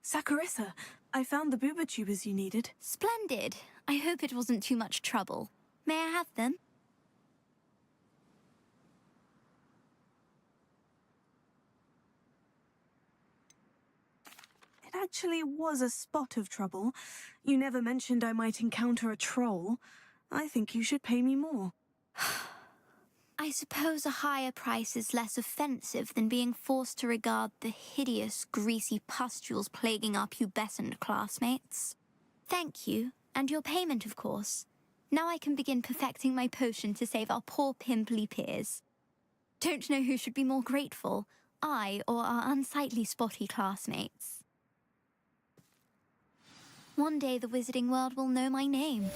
Saccharissa, I found the booba tubers you needed. Splendid. I hope it wasn't too much trouble. May I have them? It actually was a spot of trouble. You never mentioned I might encounter a troll. I think you should pay me more. I suppose a higher price is less offensive than being forced to regard the hideous, greasy pustules plaguing our pubescent classmates. Thank you, and your payment, of course. Now I can begin perfecting my potion to save our poor pimply peers. Don't know who should be more grateful, I or our unsightly spotty classmates. One day the wizarding world will know my name,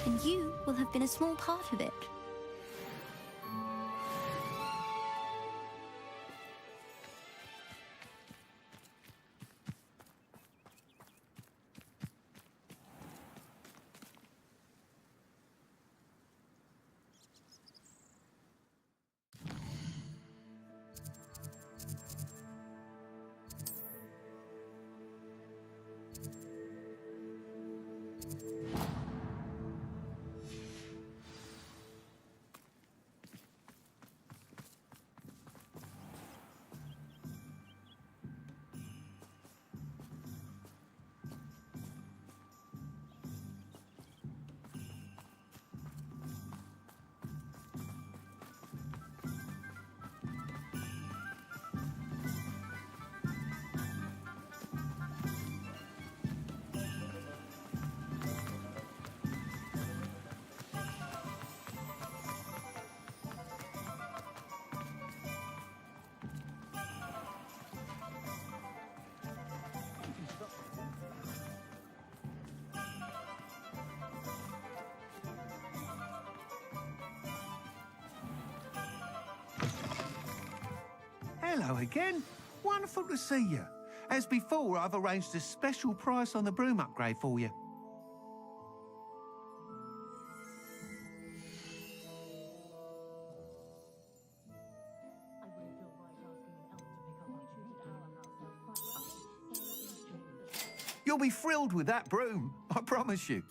and you will have been a small part of it. Hello again. Wonderful to see you. As before, I've arranged a special price on the broom upgrade for you. You'll be thrilled with that broom, I promise you.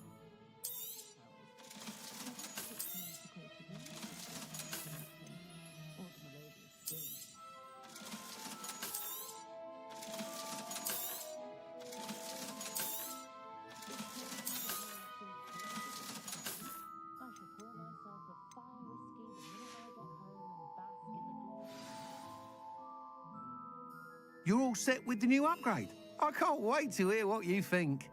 You're all set with the new upgrade. I can't wait to hear what you think.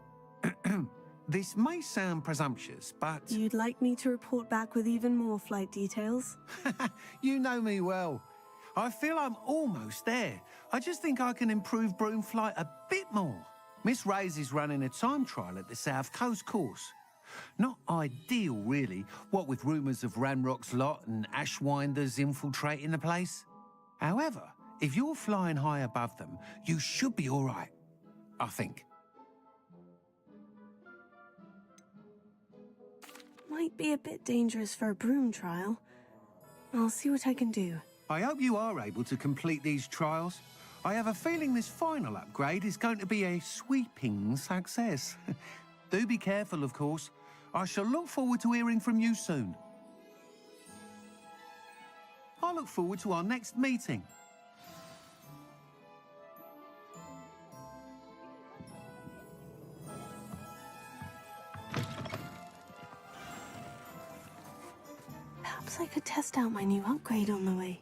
This may sound presumptuous, but... You'd like me to report back with even more flight details? You know me well. I feel I'm almost there. I just think I can improve broom flight a bit more. Miss Ray's is running a time trial at the South Coast course. Not ideal, really, what with rumours of Ranrock's lot and Ashwinders infiltrating the place. However, if you're flying high above them, you should be all right, I think. Might be a bit dangerous for a broom trial. I'll see what I can do. I hope you are able to complete these trials. I have a feeling this final upgrade is going to be a sweeping success. Do be careful, of course. I shall look forward to hearing from you soon. I look forward to our next meeting. Perhaps I could test out my new upgrade on the way.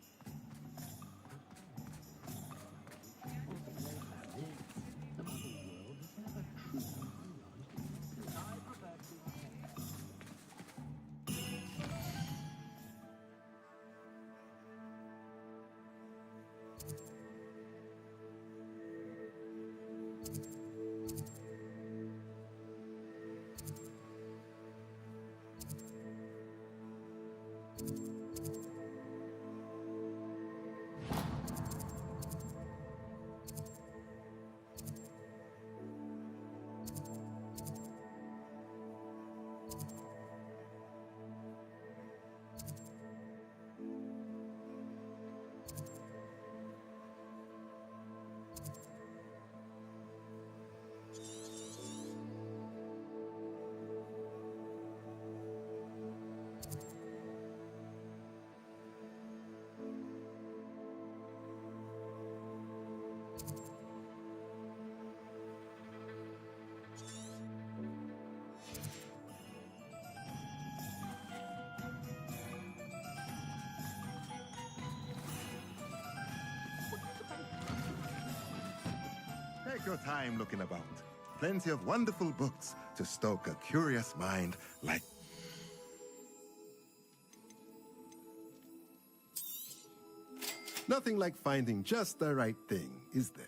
Take your time looking about. Plenty of wonderful books to stoke a curious mind like... Nothing like finding just the right thing, is there?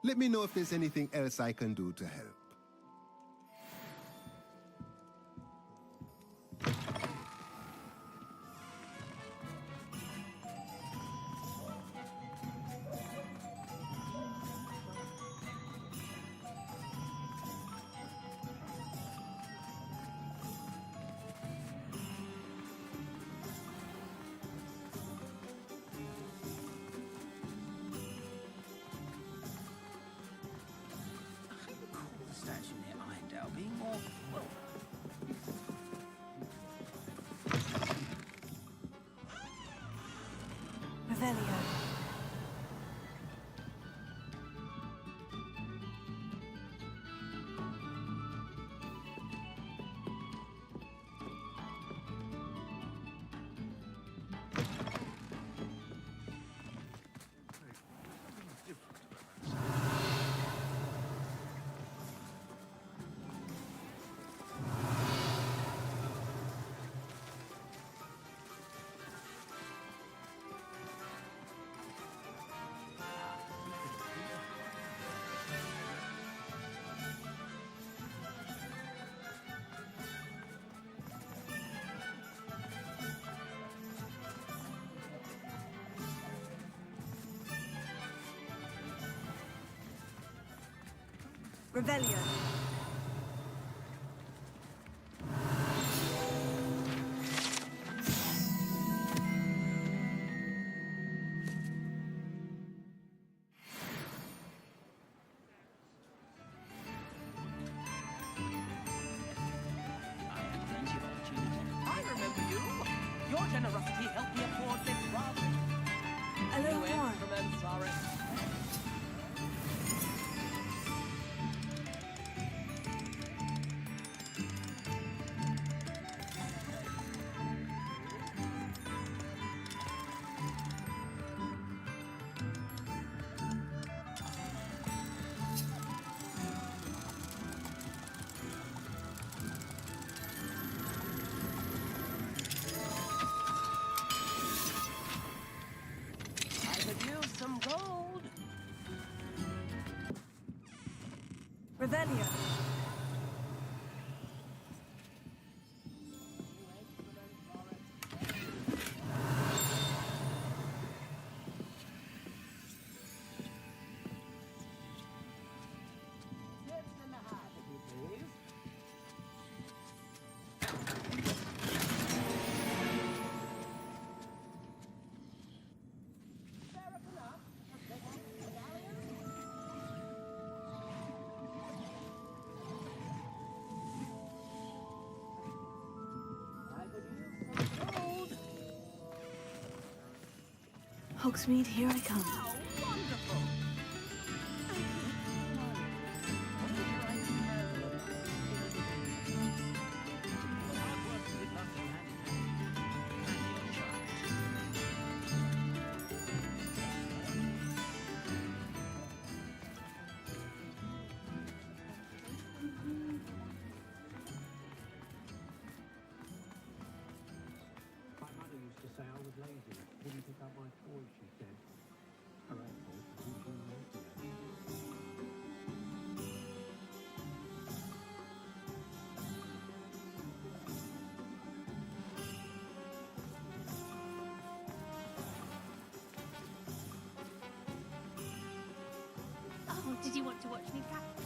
Let me know if there's anything else I can do to help. Revelio. Revelio. I remember you. Your generosity helped me afford this rather. A little more. Sorry. I could use some gold. Revelio. Hogsmeade, here I come. How wonderful! My mother used to say I was lazy. Didn't pick up my toys, she said. Her apple was too lazy. Oh, did you want to watch me practice?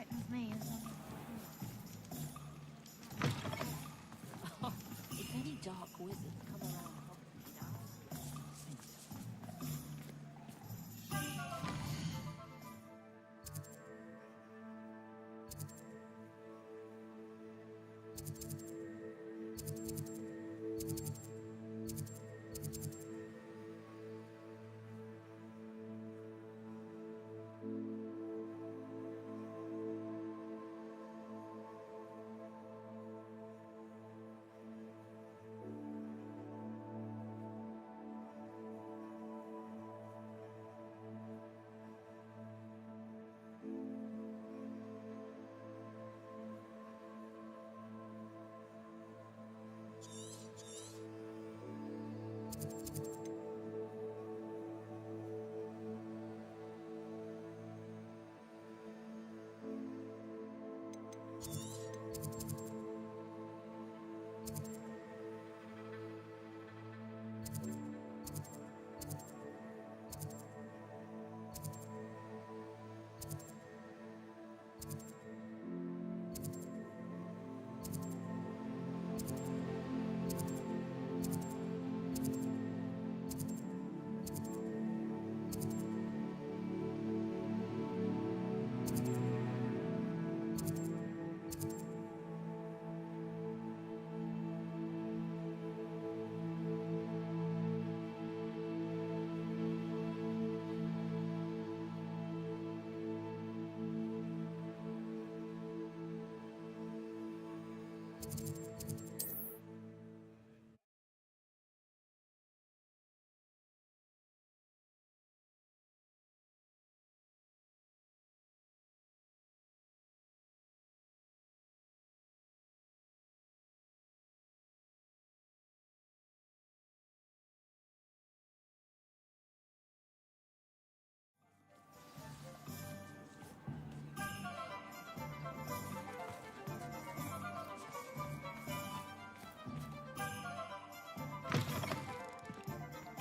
frightens me as long If any dark wizard come around properly now.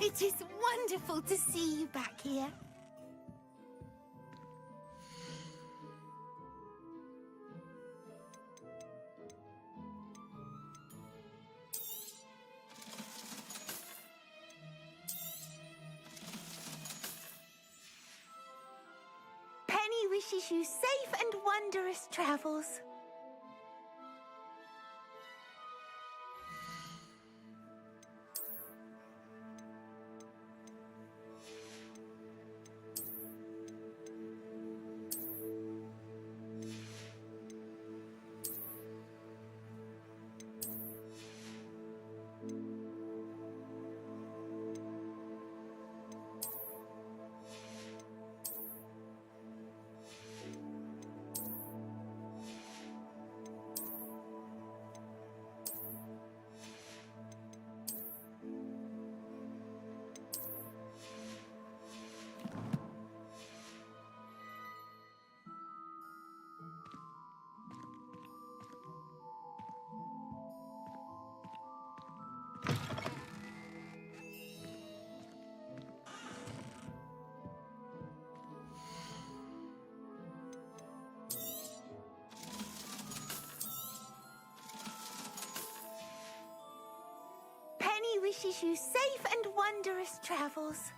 It is wonderful to see you back here. Penny wishes you safe and wondrous travels. Penny wishes you safe and wondrous travels.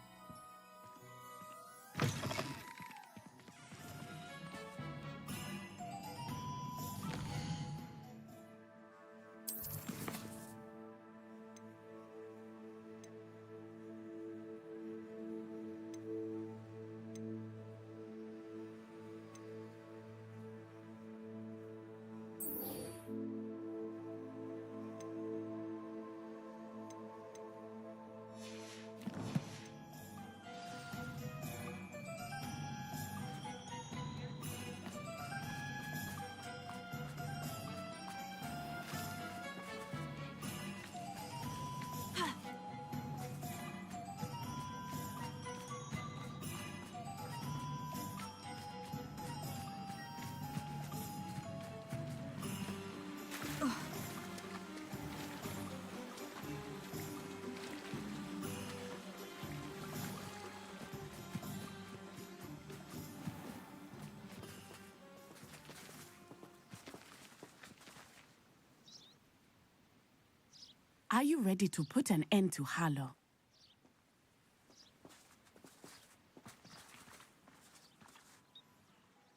Are you ready to put an end to Harlow?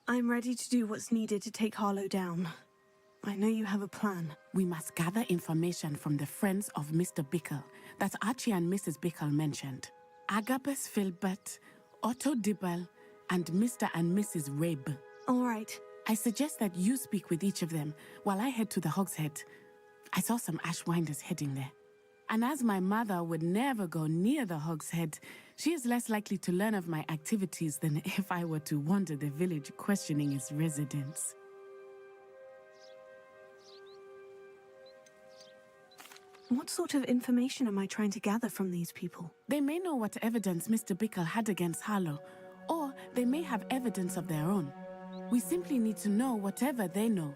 I'm ready to do what's needed to take Harlow down. I know you have a plan. We must gather information from the friends of Mr. Bickle that Archie and Mrs. Bickle mentioned. Agabus Filbert, Otto Dibble, and Mr. and Mrs. Rabe. All right. I suggest that you speak with each of them while I head to the Hogshead. I saw some Ashwinders heading there. And as my mother would never go near the Hogshead, she is less likely to learn of my activities than if I were to wander the village questioning its residents. What sort of information am I trying to gather from these people? They may know what evidence Mr. Bickle had against Harlow, or they may have evidence of their own. We simply need to know whatever they know.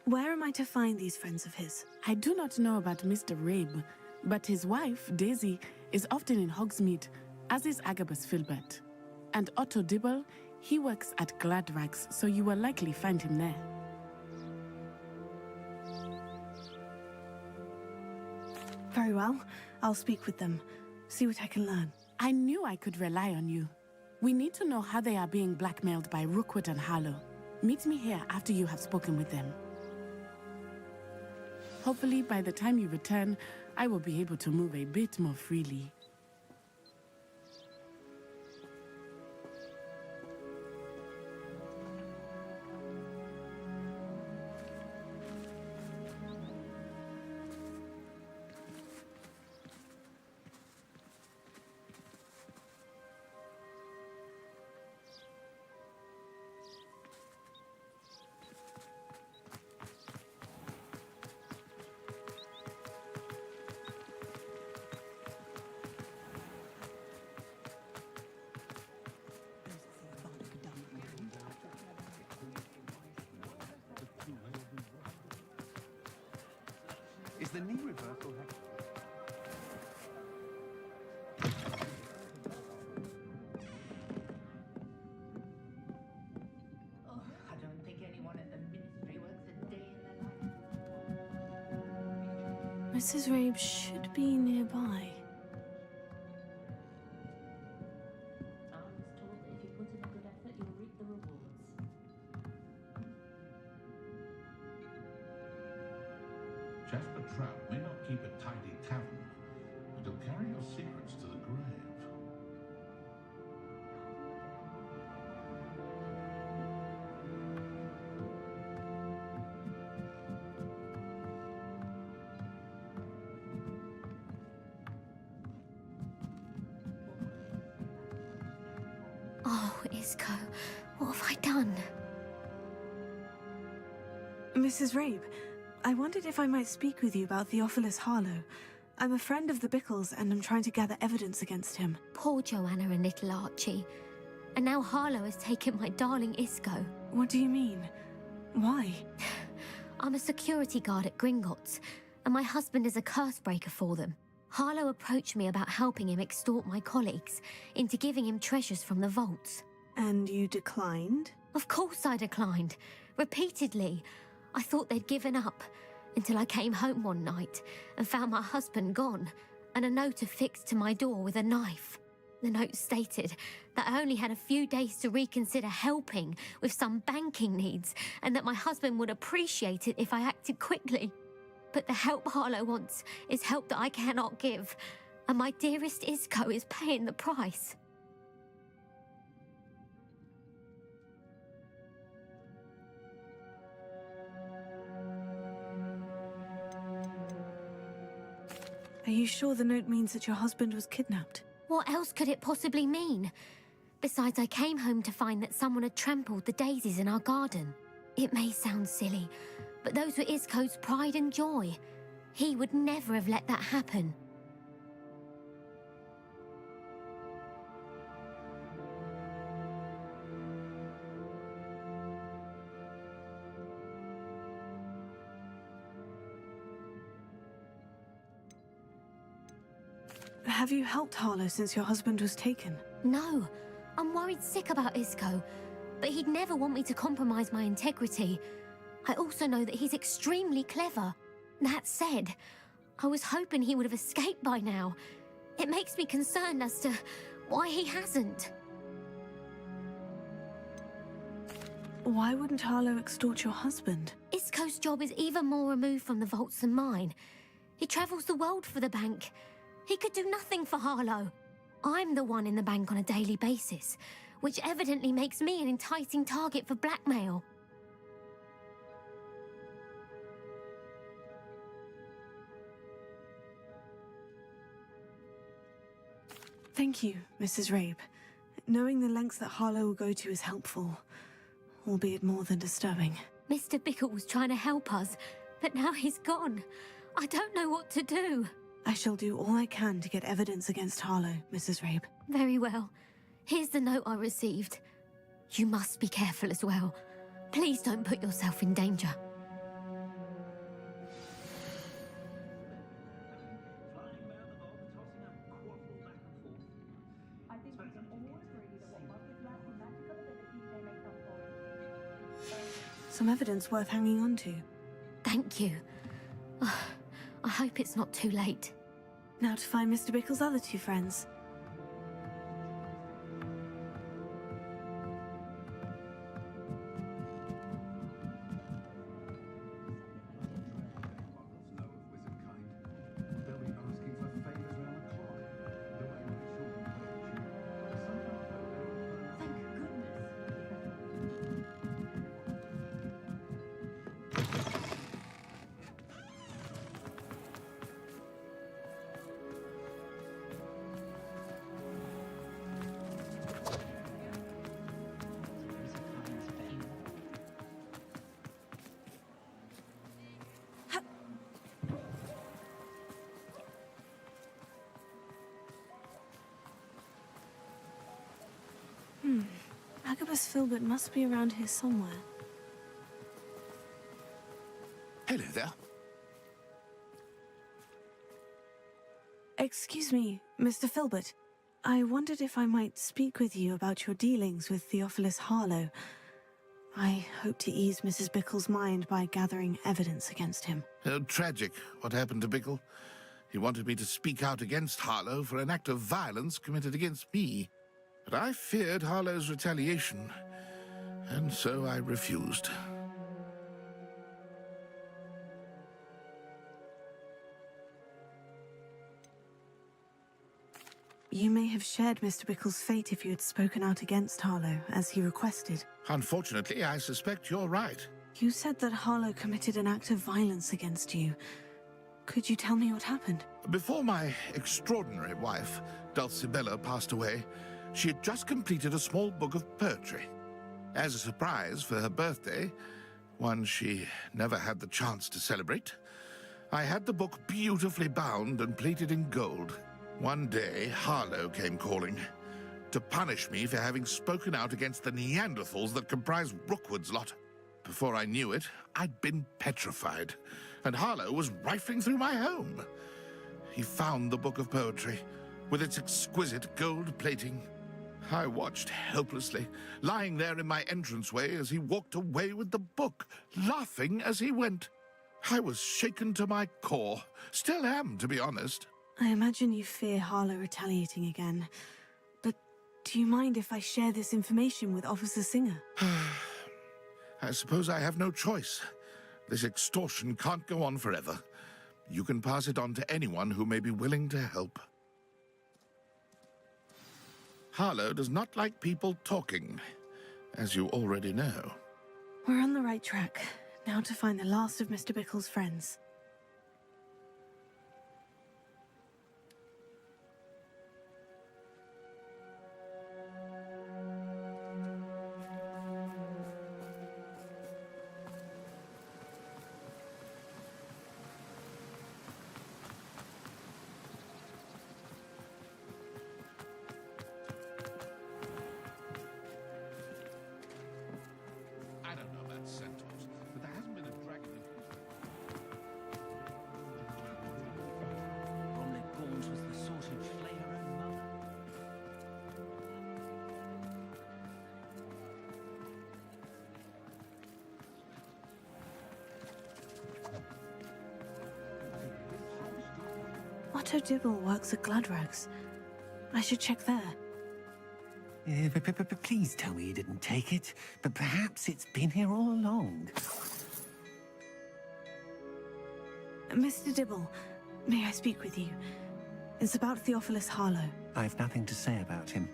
Where am I to find these friends of his? I do not know about Mr. Rabe, but his wife, Daisy, is often in Hogsmeade, as is Agabus Filbert. And Otto Dibble, he works at Gladrags, so you will likely find him there. Very well. I'll speak with them. See what I can learn. I knew I could rely on you. We need to know how they are being blackmailed by Rookwood and Harlow. Meet me here after you have spoken with them. Hopefully, by the time you return, I will be able to move a bit more freely. Is the knee reversal happening? Oh, I don't think anyone at the ministry works a day in their life. Mrs. Rabe should be nearby. I was told that if you put in a good effort, you'll reap the rewards. Jasper Trout may not keep a tidy tavern, but he'll carry your secrets to the grave. Oh, Isco, what have I done? Mrs. Rabe, I wondered if I might speak with you about Theophilus Harlow. I'm a friend of the Bickles and I'm trying to gather evidence against him. Poor Joanna and little Archie. And now Harlow has taken my darling Isco. What do you mean? Why? I'm a security guard at Gringotts, and my husband is a curse breaker for them. Harlow approached me about helping him extort my colleagues into giving him treasures from the vaults. And you declined? Of course I declined. Repeatedly. I thought they'd given up, until I came home one night and found my husband gone, and a note affixed to my door with a knife. The note stated that I only had a few days to reconsider helping with some banking needs, and that my husband would appreciate it if I acted quickly. But the help Harlow wants is help that I cannot give, and my dearest Isco is paying the price. Are you sure the note means that your husband was kidnapped? What else could it possibly mean? Besides, I came home to find that someone had trampled the daisies in our garden. It may sound silly, but those were Isco's pride and joy. He would never have let that happen. Have you helped Harlow since your husband was taken? No, I'm worried sick about Isco, but he'd never want me to compromise my integrity. I also know that he's extremely clever. That said, I was hoping he would have escaped by now. It makes me concerned as to why he hasn't. Why wouldn't Harlow extort your husband? Isco's job is even more removed from the vaults than mine. He travels the world for the bank. He could do nothing for Harlow. I'm the one in the bank on a daily basis, which evidently makes me an enticing target for blackmail. Thank you, Mrs. Rabe. Knowing the lengths that Harlow will go to is helpful, albeit more than disturbing. Mr. Bickle was trying to help us, but now he's gone. I don't know what to do. I shall do all I can to get evidence against Harlow, Mrs. Rabe. Very well. Here's the note I received. You must be careful as well. Please don't put yourself in danger. Some evidence worth hanging on to. Thank you. I hope it's not too late. Now to find Mr. Bickle's other two friends. Agabus Filbert must be around here somewhere. Hello there. Excuse me, Mr. Filbert. I wondered if I might speak with you about your dealings with Theophilus Harlow. I hope to ease Mrs. Bickle's mind by gathering evidence against him. Oh, tragic what happened to Bickle. He wanted me to speak out against Harlow for an act of violence committed against me. But I feared Harlow's retaliation, and so I refused. You may have shared Mr. Bickle's fate if you had spoken out against Harlow, as he requested. Unfortunately, I suspect you're right. You said that Harlow committed an act of violence against you. Could you tell me what happened? Before my extraordinary wife, Dulcibella, passed away, she had just completed a small book of poetry. As a surprise for her birthday, one she never had the chance to celebrate, I had the book beautifully bound and plated in gold. One day, Harlow came calling to punish me for having spoken out against the Neanderthals that comprise Rookwood's lot. Before I knew it, I'd been petrified, and Harlow was rifling through my home. He found the book of poetry, with its exquisite gold plating. I watched helplessly, lying there in my entranceway as he walked away with the book, laughing as he went. I was shaken to my core. Still am, to be honest. I imagine you fear Harlow retaliating again. But do you mind if I share this information with Officer Singer? I suppose I have no choice. This extortion can't go on forever. You can pass it on to anyone who may be willing to help. Harlow does not like people talking, as you already know. We're on the right track. Now to find the last of Mr. Bickle's friends. I don't know about centaurs, but there hasn't been a dragon in... Dr. Dibble works at Gladrags. I should check there. Please tell me you didn't take it. But perhaps it's been here all along. Mr. Dibble, may I speak with you? It's about Theophilus Harlow. I've nothing to say about him.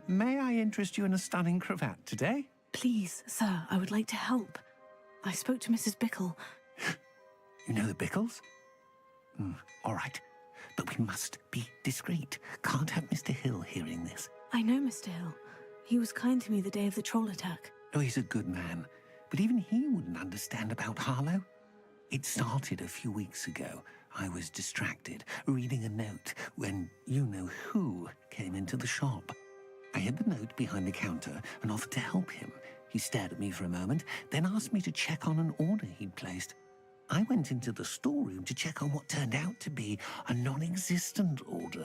May I interest you in a stunning cravat today? Please, sir, I would like to help. I spoke to Mrs. Bickle. You know the Bickles? All right. But we must be discreet. Can't have Mr. Hill hearing this. I know Mr. Hill. He was kind to me the day of the troll attack. Oh, he's a good man. But even he wouldn't understand about Harlow. It started a few weeks ago. I was distracted, reading a note, when you-know-who came into the shop. I hid the note behind the counter and offered to help him. He stared at me for a moment, then asked me to check on an order he'd placed. I went into the storeroom to check on what turned out to be a non-existent order.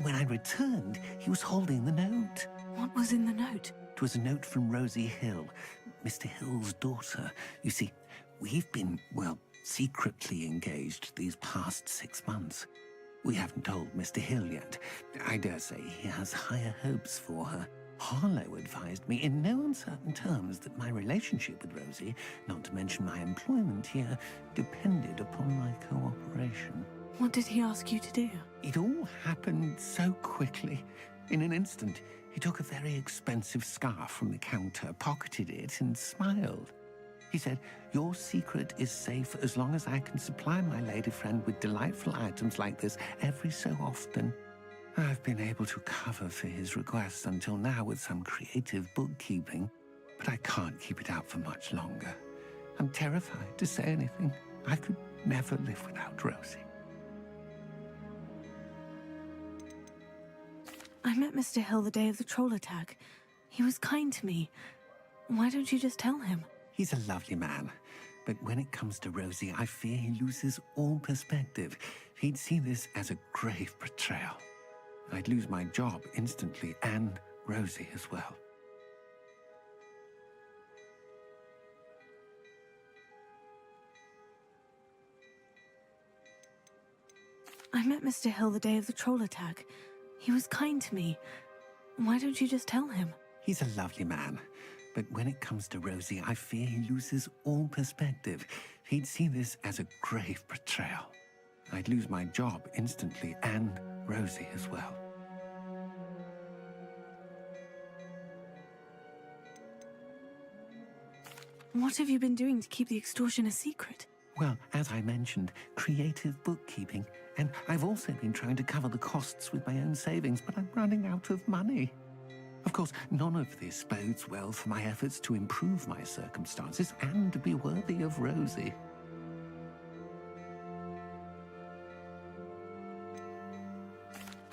When I returned, he was holding the note. What was in the note? It was a note from Rosie Hill, Mr. Hill's daughter. You see, we've been, well, secretly engaged these past 6 months. We haven't told Mr. Hill yet. I dare say he has higher hopes for her. Harlow advised me in no uncertain terms that my relationship with Rosie, not to mention my employment here, depended upon my cooperation. What did he ask you to do? It all happened so quickly. In an instant, he took a very expensive scarf from the counter, pocketed it, and smiled. He said, "Your secret is safe as long as I can supply my lady friend with delightful items like this every so often." I've been able to cover for his requests until now with some creative bookkeeping, but I can't keep it out for much longer. I'm terrified to say anything. I could never live without Rosie. I met Mr. Hill the day of the troll attack. He was kind to me. Why don't you just tell him? He's a lovely man, but when it comes to Rosie, I fear he loses all perspective. He'd see this as a grave betrayal. I'd lose my job instantly, and Rosie as well. I met Mr. Hill the day of the troll attack. He was kind to me. Why don't you just tell him? He's a lovely man, but when it comes to Rosie, I fear he loses all perspective. He'd see this as a grave betrayal. I'd lose my job instantly, and Rosie as well. What have you been doing to keep the extortion a secret? Well, as I mentioned, creative bookkeeping. And I've also been trying to cover the costs with my own savings, but I'm running out of money. Of course, none of this bodes well for my efforts to improve my circumstances and to be worthy of Rosie.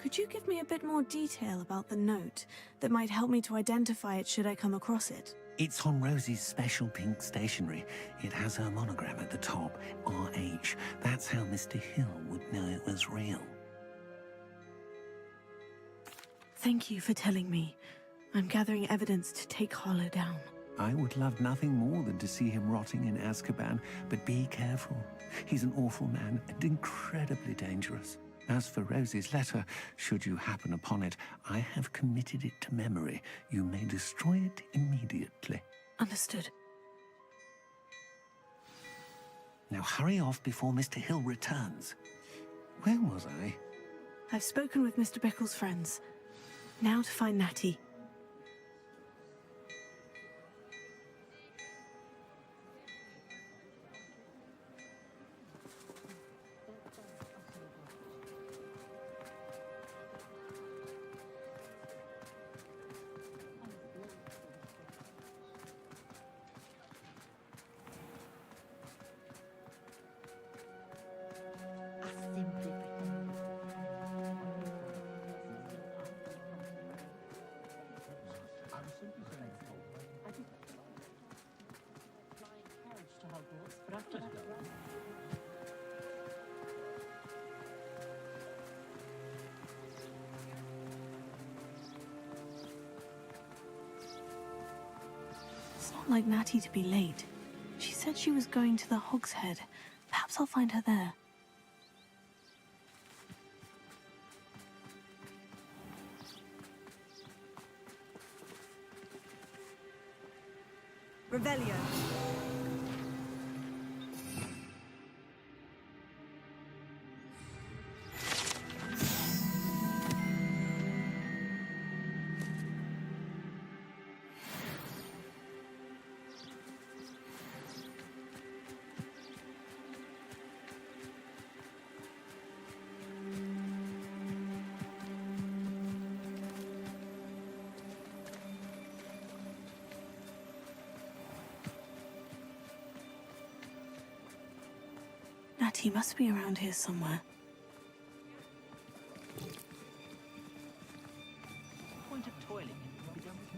Could you give me a bit more detail about the note that might help me to identify it should I come across it? It's on Rosie's special pink stationery. It has her monogram at the top, RH. That's how Mr. Hill would know it was real. Thank you for telling me. I'm gathering evidence to take Harlow down. I would love nothing more than to see him rotting in Azkaban, but be careful. He's an awful man and incredibly dangerous. As for Rosie's letter, should you happen upon it, I have committed it to memory. You may destroy it immediately. Understood. Now hurry off before Mr. Hill returns. Where was I? I've spoken with Mr. Bickle's friends. Now to find Natty. It's not like Natty to be late. She said she was going to the Hogshead. Perhaps I'll find her there. Revelio. Natty must be around here somewhere. Point of toiling can be done with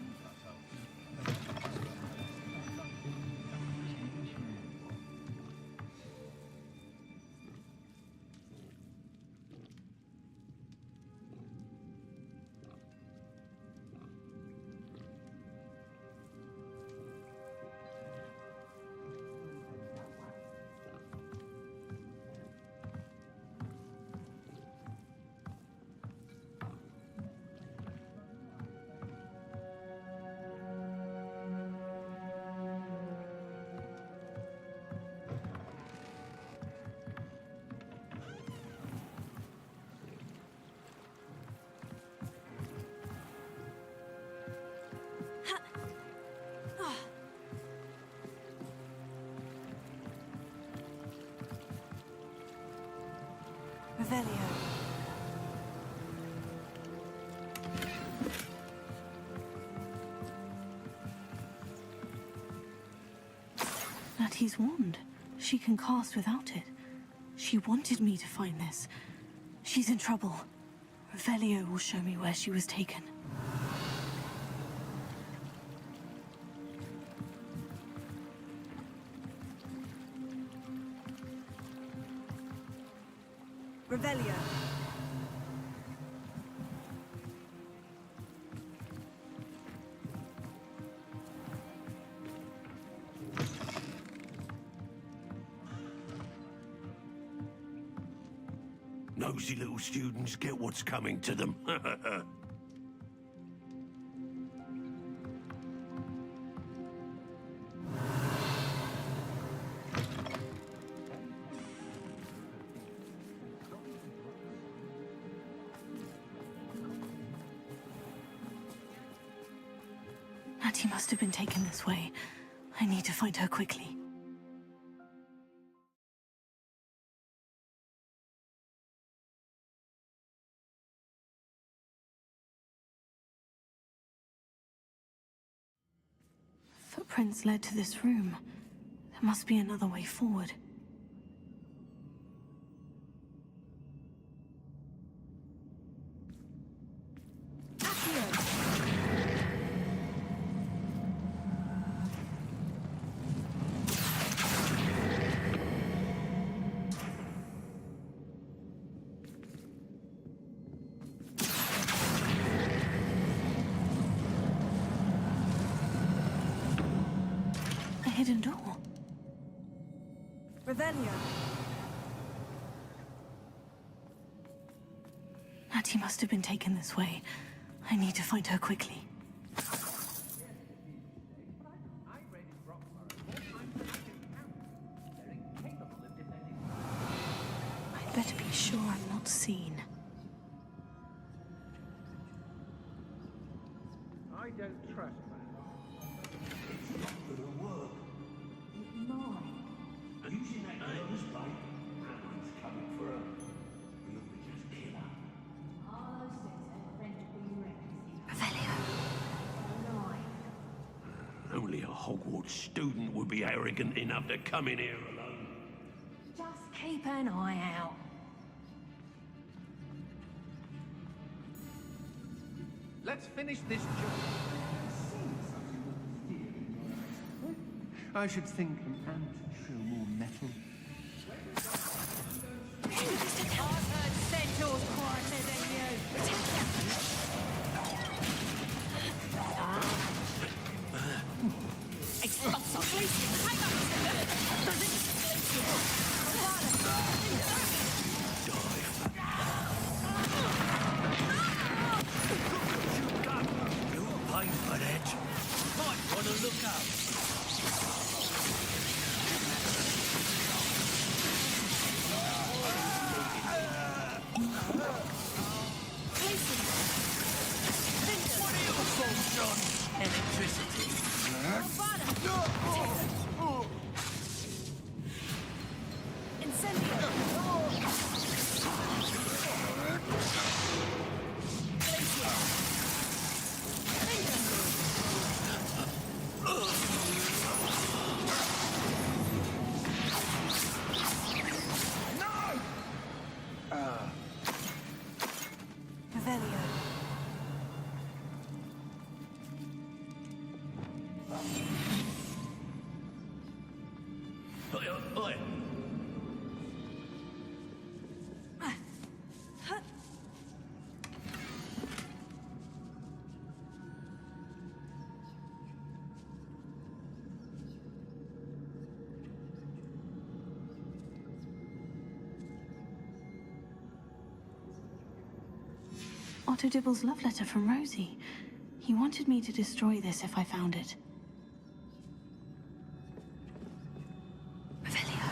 Revelio. Natty's wand. She can cast without it. She wanted me to find this. She's in trouble. Revelio will show me where she was taken. Revelio. Nosy little students get what's coming to them. Natty must have been taken this way. I need to find her quickly. Footprints led to this room. There must be another way forward. Hidden door. Revelio. Natty must have been taken this way. I need to find her quickly. I'd better be sure I'm not seen. I don't trust that. Only a Hogwarts student would be arrogant enough to come in here alone. Just keep an eye out. Let's finish this job. I should think an ant show more metal. I've heard centaurs quieter than you. You'll pay for that. Might want to look up. Otto Dibble's love letter from Rosie. He wanted me to destroy this if I found it. Revelio.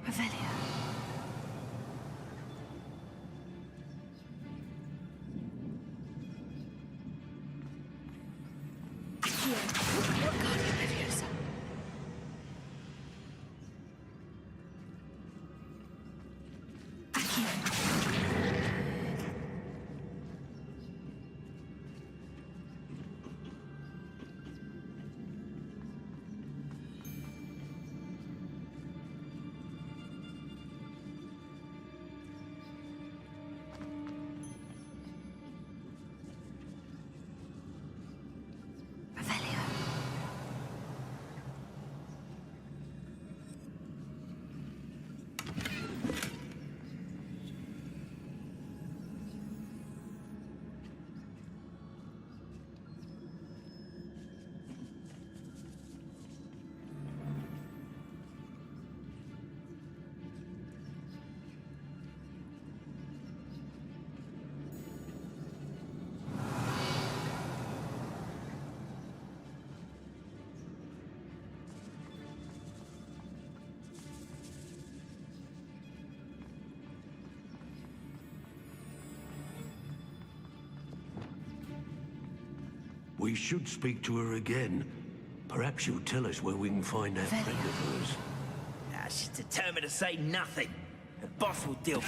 Revelio. Accio. Guardian Leviosa. Accio. Revelio. We should speak to her again. Perhaps she'll tell us where we can find that friend of hers. She's determined to say nothing. The boss will deal.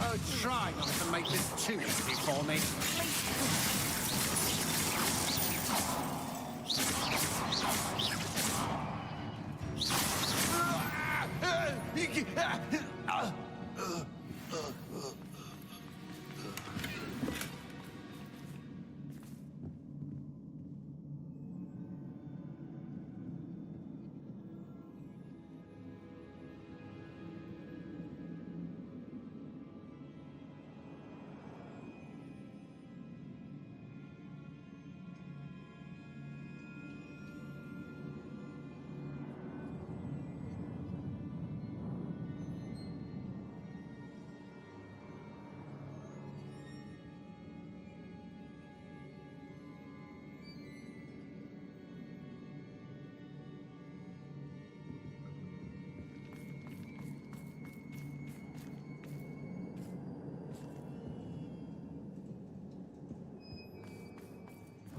Oh, try not to make this too easy for me.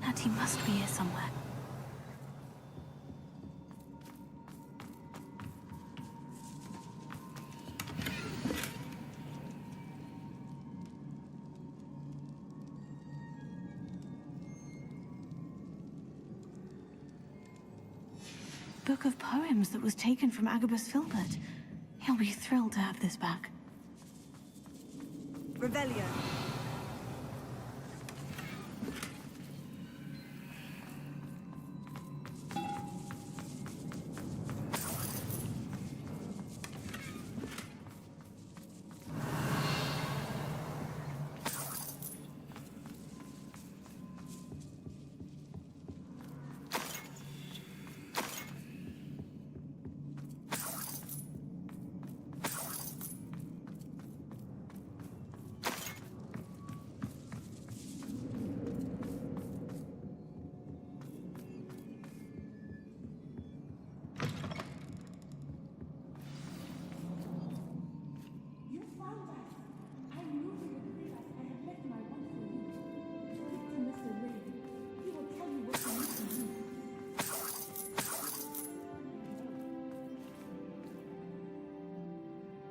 Natty must be here somewhere. Book of poems that was taken from Agabus Filbert. He'll be thrilled to have this back. Revelio.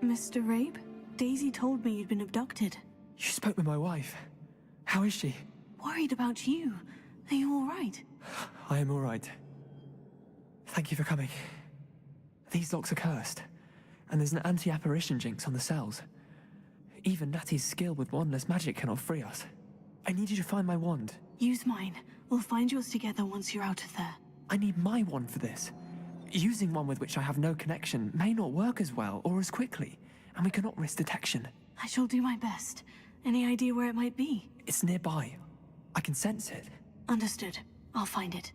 Mr. Rabe? Daisy told me you'd been abducted. You spoke with my wife. How is she? Worried about you. Are you all right? I am all right. Thank you for coming. These locks are cursed, and there's an anti-apparition jinx on the cells. Even Natty's skill with wandless magic cannot free us. I need you to find my wand. Use mine. We'll find yours together once you're out of there. I need my wand for this. Using one with which I have no connection may not work as well or as quickly, and we cannot risk detection. I shall do my best. Any idea where it might be? It's nearby. I can sense it. Understood. I'll find it.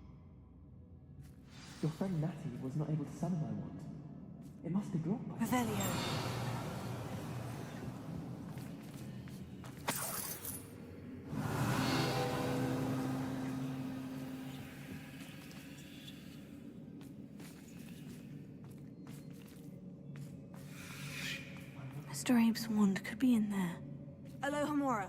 Your friend Natty was not able to summon my wand. It must be dropped by... Revelio. Mr. Abe's wand could be in there. Alohomora.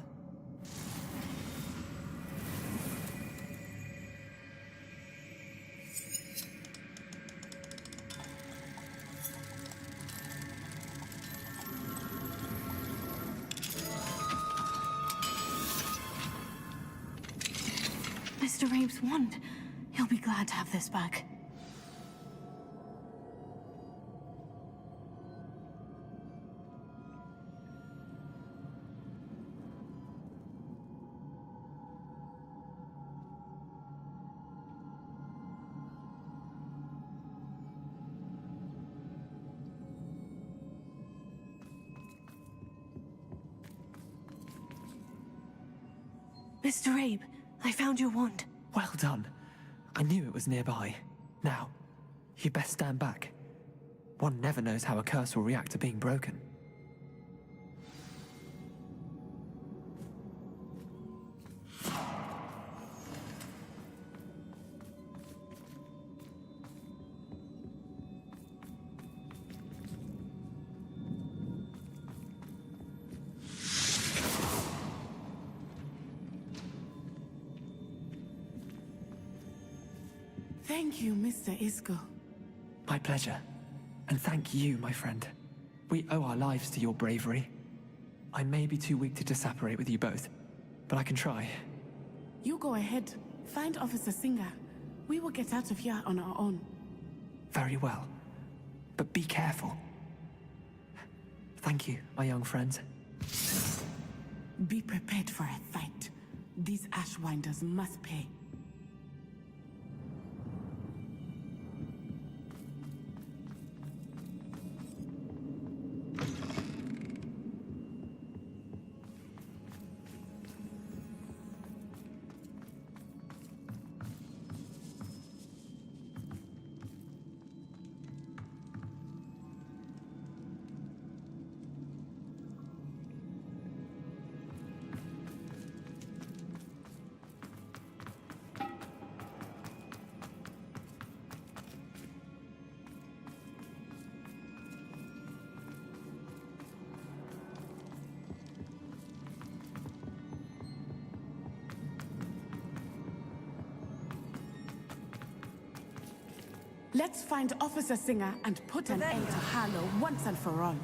Mr. Abe's wand. He'll be glad to have this back. Mr. Abe, I found your wand. Well done. I knew it was nearby. Now, you best stand back. One never knows how a curse will react to being broken. Thank you, Mr. Isco. My pleasure. And thank you, my friend. We owe our lives to your bravery. I may be too weak to disapparate with you both, but I can try. You go ahead. Find Officer Singer. We will get out of here on our own. Very well. But be careful. Thank you, my young friends. Be prepared for a fight. These Ashwinders must pay. Let's find Officer Singer and put an end to Harlow once and for all.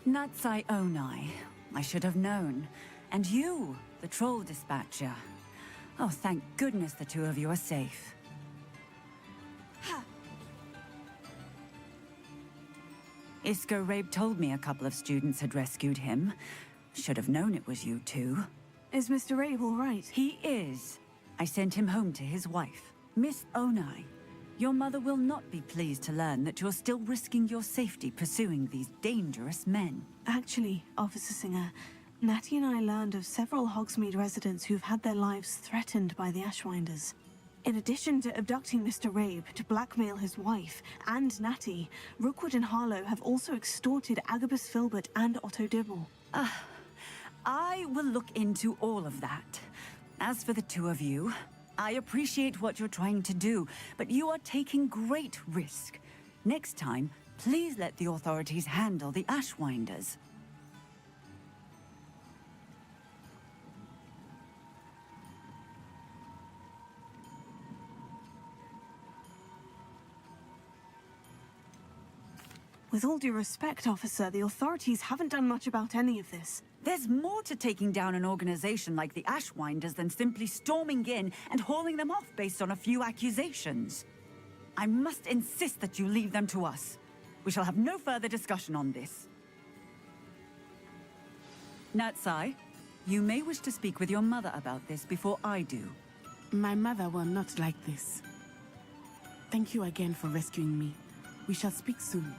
Natsai Onai. I should have known. And you, the troll dispatcher. Oh, thank goodness the two of you are safe. Isco Rabe told me a couple of students had rescued him. Should have known it was you two. Is Mr. Rabe all right? He is. I sent him home to his wife. Miss Onai, your mother will not be pleased to learn that you're still risking your safety pursuing these dangerous men. Actually, Officer Singer, Natty and I learned of several Hogsmeade residents who've had their lives threatened by the Ashwinders. In addition to abducting Mr. Rabe to blackmail his wife and Natty, Rookwood and Harlow have also extorted Agabus Filbert and Otto Dibble. I will look into all of that. As for the two of you, I appreciate what you're trying to do, but you are taking great risk. Next time, please let the authorities handle the Ashwinders. With all due respect, officer, the authorities haven't done much about any of this. There's more to taking down an organization like the Ashwinders than simply storming in and hauling them off based on a few accusations. I must insist that you leave them to us. We shall have no further discussion on this. Natsai, you may wish to speak with your mother about this before I do. My mother will not like this. Thank you again for rescuing me. We shall speak soon.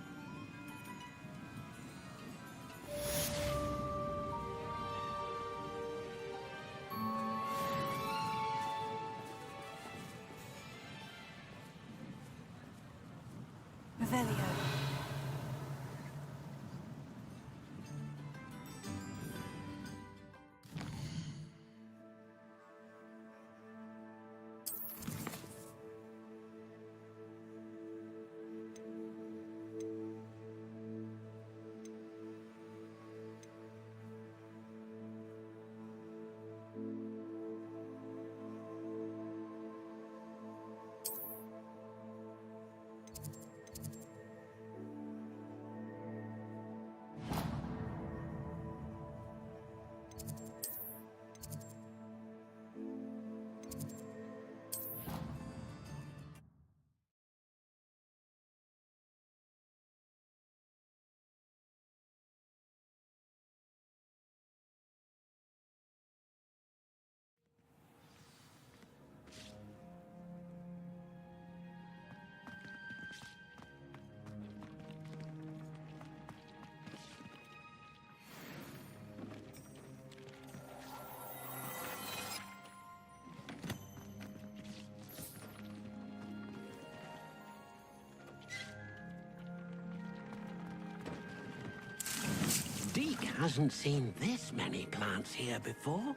Deke hasn't seen this many plants here before.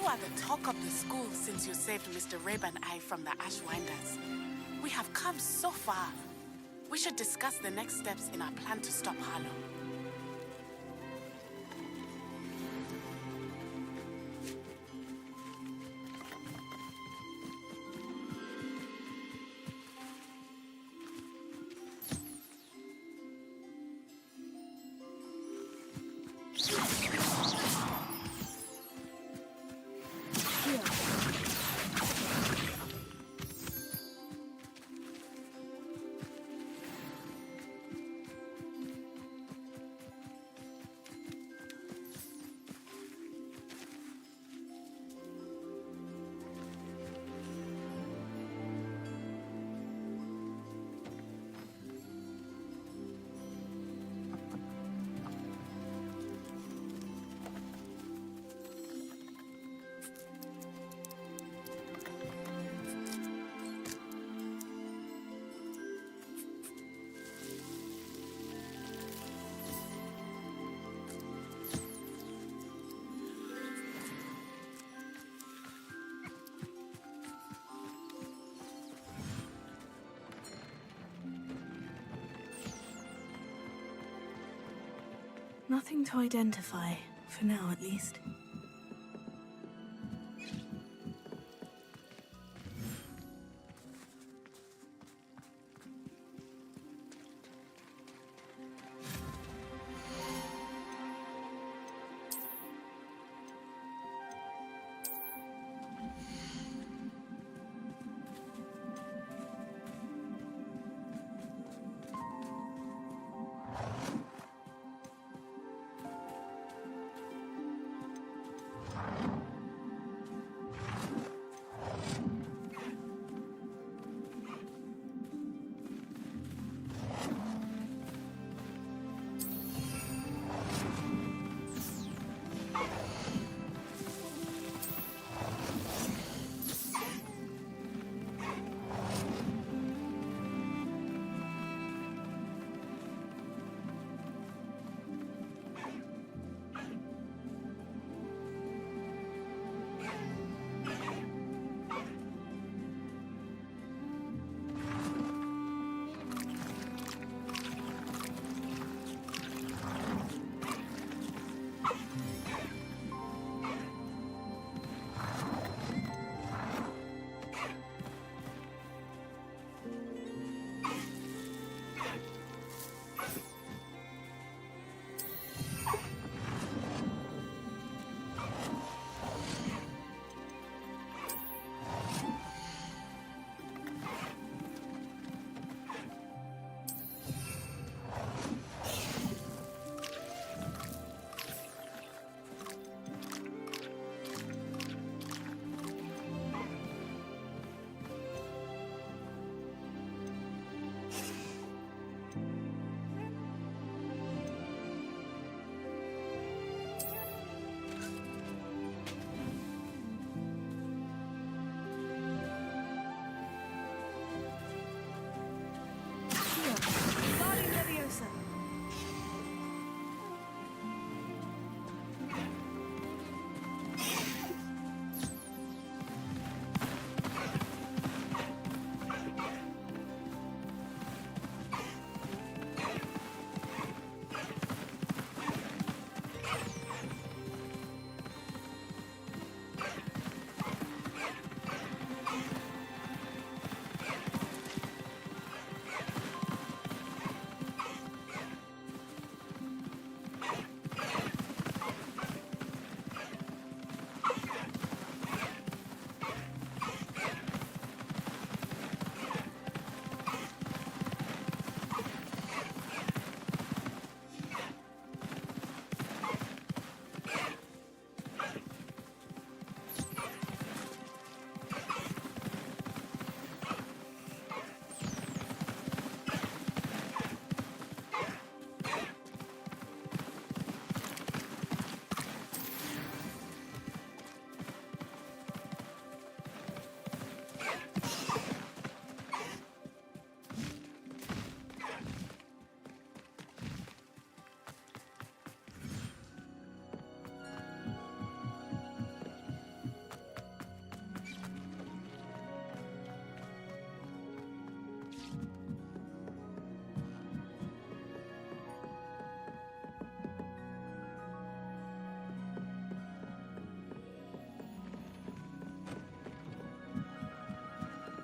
are the talk of the school since you saved Mr. Rabe and I from the Ashwinders. We have come so far. We should discuss the next steps in our plan to stop Harlow. Nothing to identify, for now at least.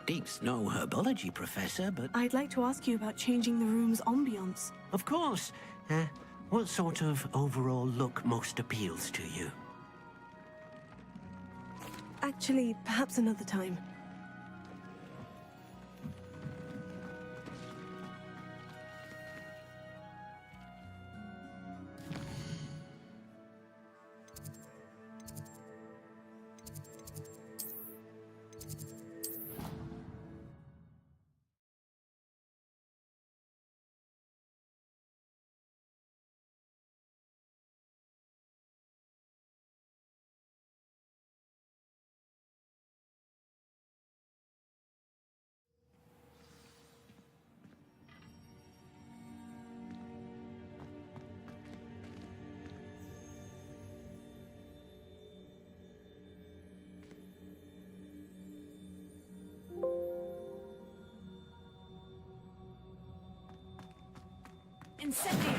Deep's no herbology professor, but... I'd like to ask you about changing the room's ambiance. Of course. What sort of overall look most appeals to you? Actually, perhaps another time. Incendiary!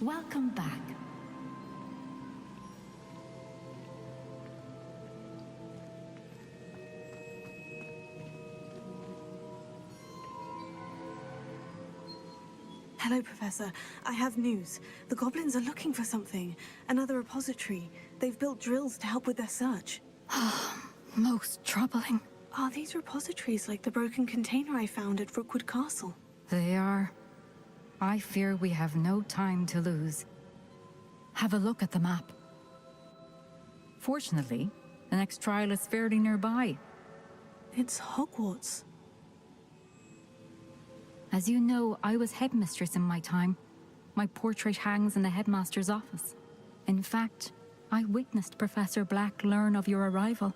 Welcome back. Hello, Professor. I have news. The goblins are looking for something. Another repository. They've built drills to help with their search. Most troubling. Are these repositories like the broken container I found at Rookwood Castle? They are. I fear we have no time to lose. Have a look at the map. Fortunately, the next trial is fairly nearby. It's Hogwarts. As you know, I was headmistress in my time. My portrait hangs in the headmaster's office. In fact, I witnessed Professor Black learn of your arrival.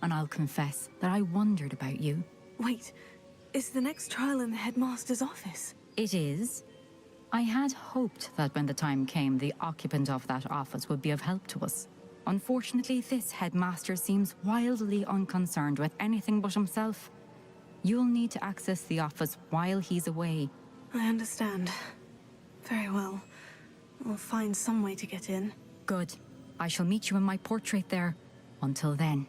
And I'll confess that I wondered about you. Wait, is the next trial in the headmaster's office? It is. I had hoped that when the time came, the occupant of that office would be of help to us. Unfortunately, this headmaster seems wildly unconcerned with anything but himself. You'll need to access the office while he's away. I understand. Very well. I'll find some way to get in. Good. I shall meet you in my portrait there. Until then.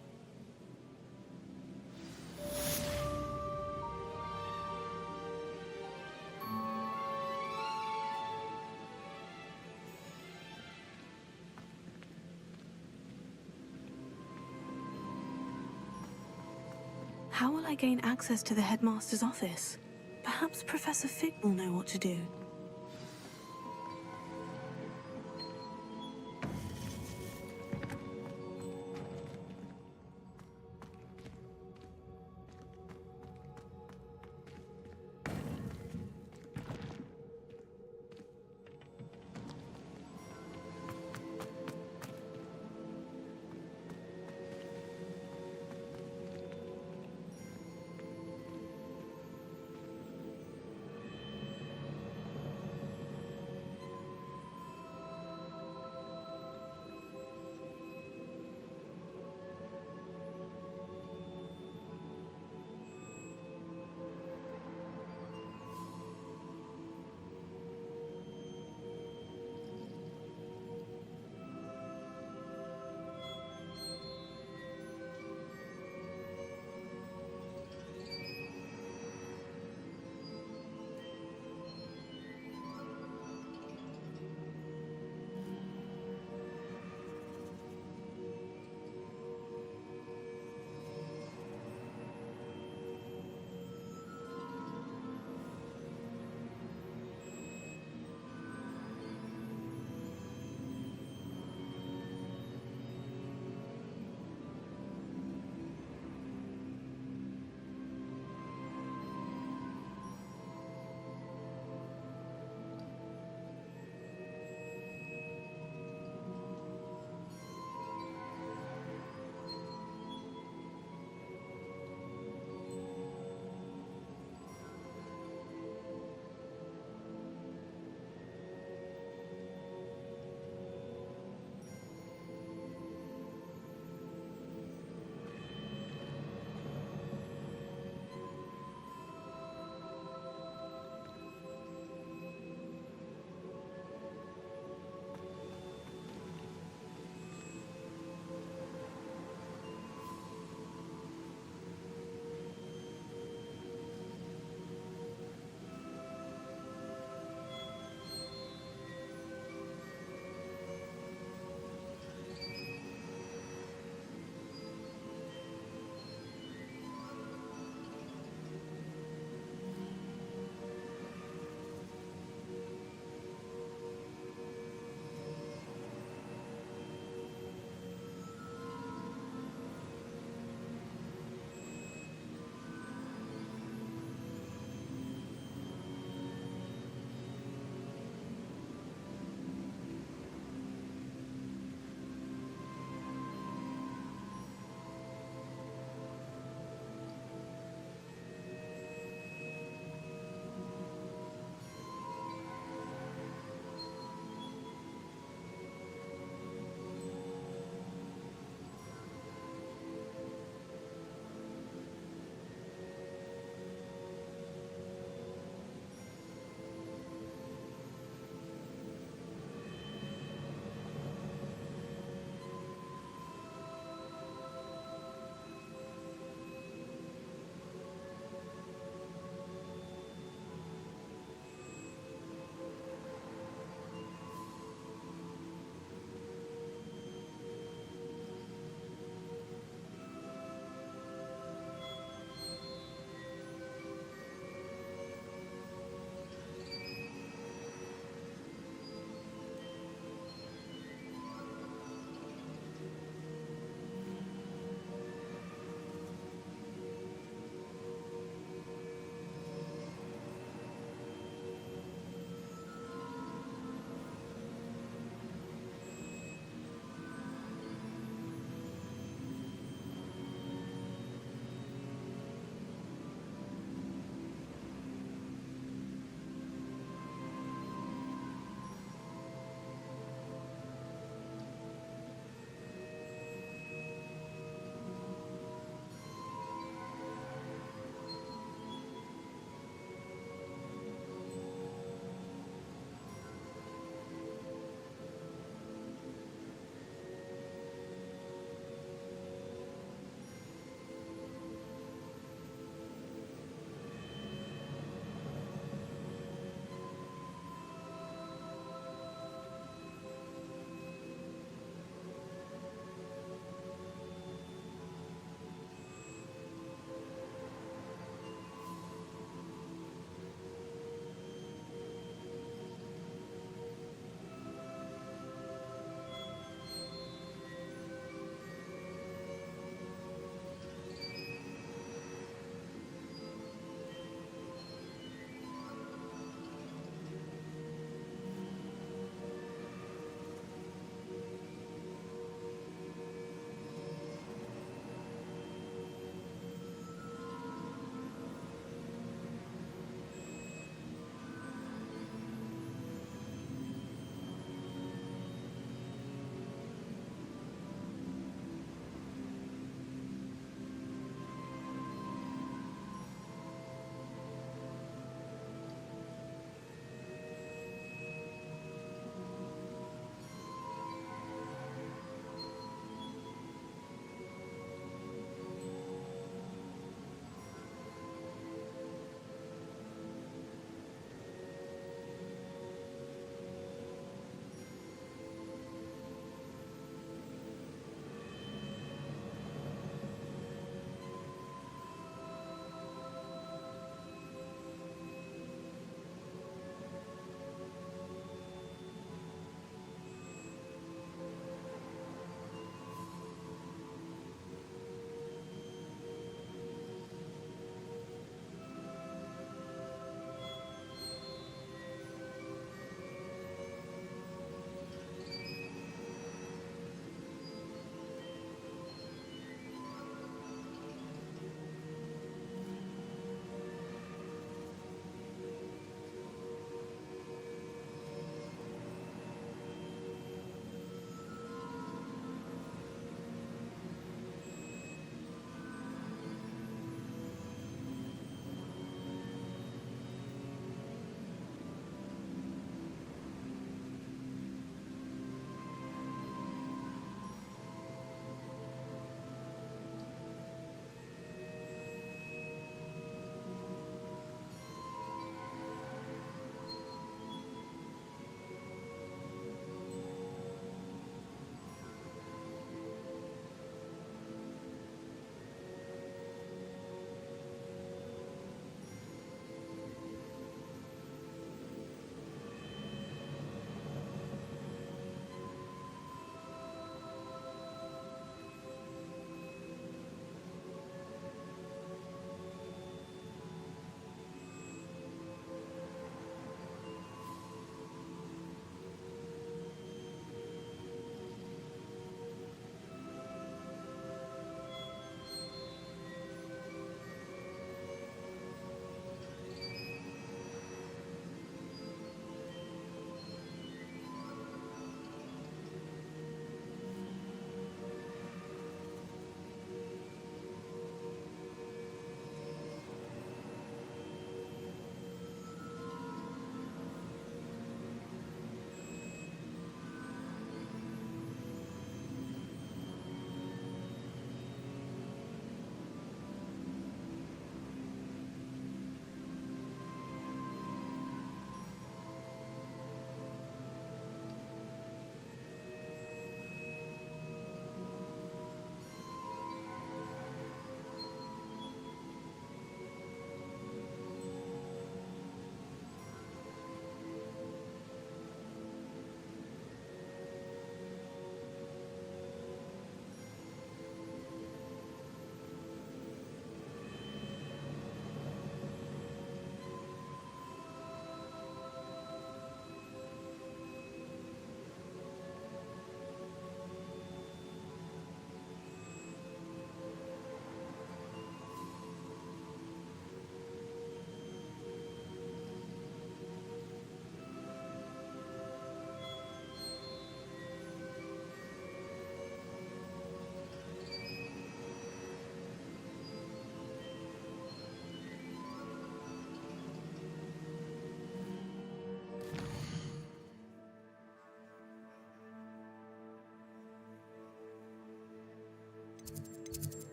How will I gain access to the headmaster's office? Perhaps Professor Fig will know what to do.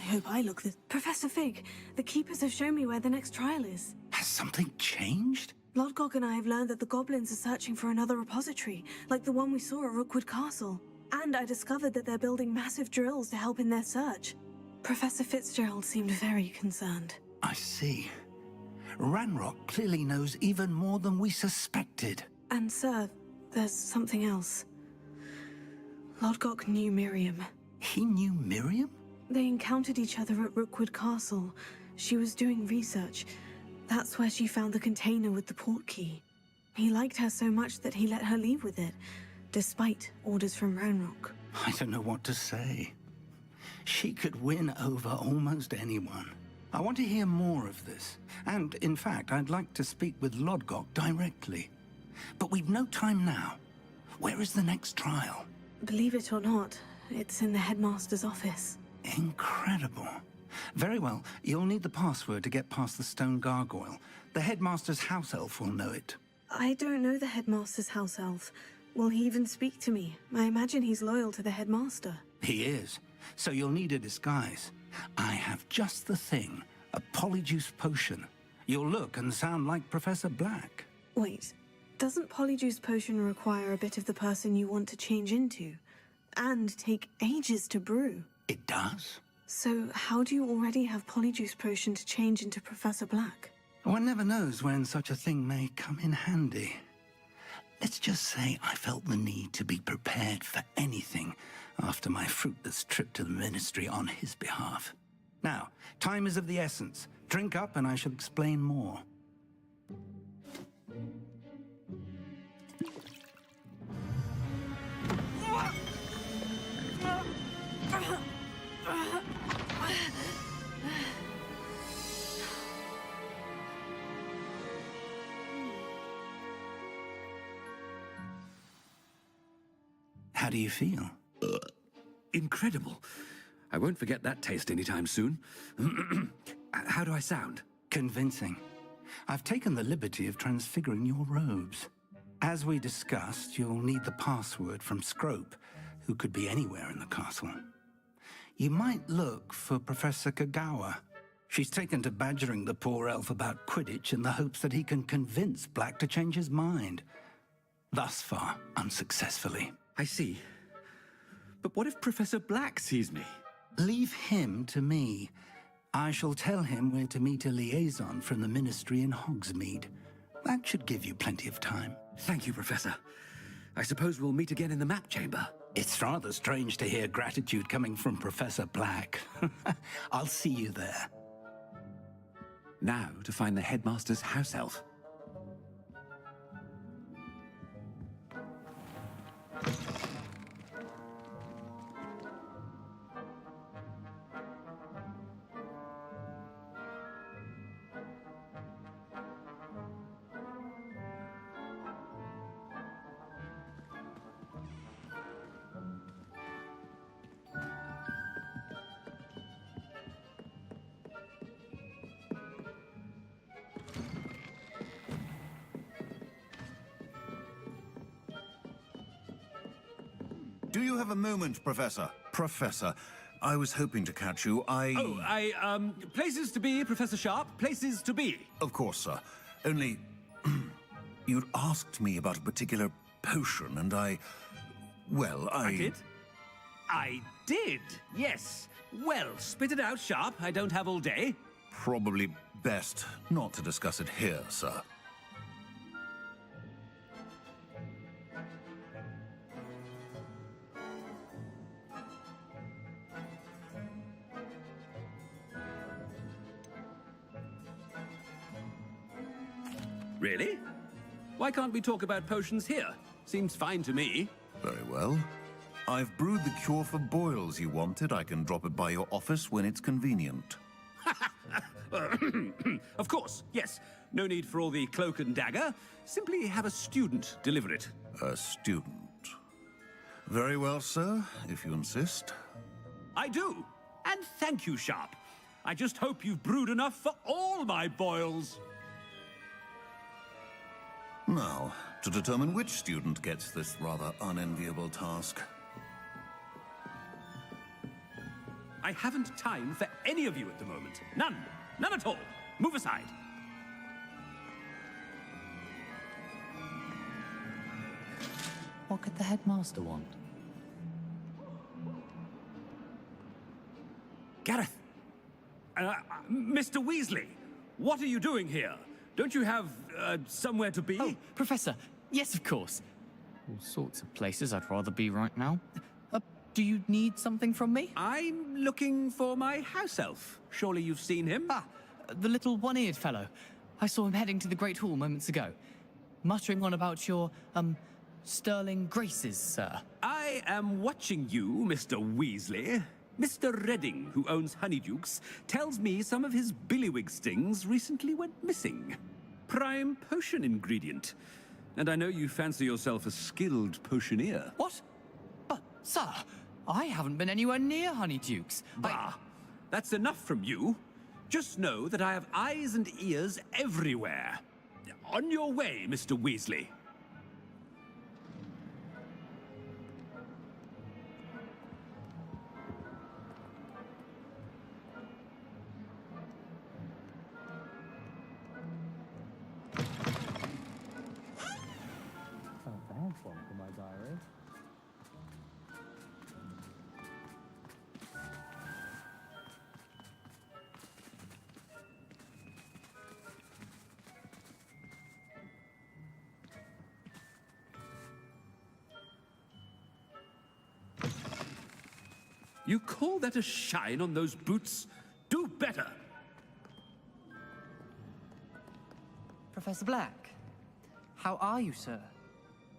hope I look this. Professor Fig, the keepers have shown me where the next trial is. Has something changed? Lodgok and I have learned that the goblins are searching for another repository, like the one we saw at Rookwood Castle. And I discovered that they're building massive drills to help in their search. Professor Fitzgerald seemed very concerned. I see. Ranrock clearly knows even more than we suspected. And sir, there's something else. Lodgok knew Miriam. He knew Miriam? They encountered each other at Rookwood Castle. She was doing research. That's where she found the container with the port key. He liked her so much that he let her leave with it, despite orders from Ranrock. I don't know what to say. She could win over almost anyone. I want to hear more of this. And, in fact, I'd like to speak with Lodgok directly. But we've no time now. Where is the next trial? Believe it or not, it's in the headmaster's office. Incredible. Very well, you'll need the password to get past the stone gargoyle. The headmaster's house elf will know it. I don't know the headmaster's house elf. Will he even speak to me? I imagine he's loyal to the headmaster. He is. So you'll need a disguise. I have just the thing. A polyjuice potion. You'll look and sound like Professor Black. Wait, doesn't polyjuice potion require a bit of the person you want to change into? And take ages to brew? It does. So how do you already have polyjuice potion to change into Professor Black? One never knows when such a thing may come in handy. Let's just say I felt the need to be prepared for anything after my fruitless trip to the Ministry on his behalf. Now, time is of the essence. Drink up and I shall explain more. How do you feel? Incredible. I won't forget that taste anytime soon. How do I sound? Convincing. I've taken the liberty of transfiguring your robes. As we discussed, you'll need the password from Scrope, who could be anywhere in the castle. You might look for Professor Kagawa. She's taken to badgering the poor elf about Quidditch in the hopes that he can convince Black to change his mind. Thus far, unsuccessfully. I see. But what if Professor Black sees me? Leave him to me. I shall tell him where to meet a liaison from the Ministry in Hogsmeade. That should give you plenty of time. Thank you, Professor. I suppose we'll meet again in the map chamber. It's rather strange to hear gratitude coming from Professor Black. I'll see you there. Now to find the headmaster's house elf. Do you have a moment, Professor? Professor, I was hoping to catch you. Places to be, Professor Sharp. Places to be. Of course, sir. Only, you'd asked me about a particular potion, and I did? I did, yes. Well, spit it out, Sharp. I don't have all day. Probably best not to discuss it here, sir. Really? Why can't we talk about potions here? Seems fine to me. Very well. I've brewed the cure for boils you wanted. I can drop it by your office when it's convenient. Of course, yes. No need for all the cloak and dagger. Simply have a student deliver it. A student. Very well, sir, if you insist. I do. And thank you, Sharp. I just hope you've brewed enough for all my boils. Now, to determine which student gets this rather unenviable task. I haven't time for any of you at the moment. None. None at all. Move aside. What could the headmaster want? Gareth! Mr. Weasley! What are you doing here? Don't you have, somewhere to be? Oh, Professor! Yes, of course. All sorts of places I'd rather be right now. Do you need something from me? I'm looking for my house elf. Surely you've seen him? Ah, the little one-eared fellow. I saw him heading to the Great Hall moments ago. Muttering on about your, sterling graces, sir. I am watching you, Mr. Weasley. Mr. Redding, who owns Honeydukes, tells me some of his billywig stings recently went missing. Prime potion ingredient. And I know you fancy yourself a skilled potioneer. What? But, sir, I haven't been anywhere near Honeydukes. Bah! That's enough from you. Just know that I have eyes and ears everywhere. On your way, Mr. Weasley. That's one for my diary. You call that a shine on those boots? Do better! Professor Black, how are you, sir?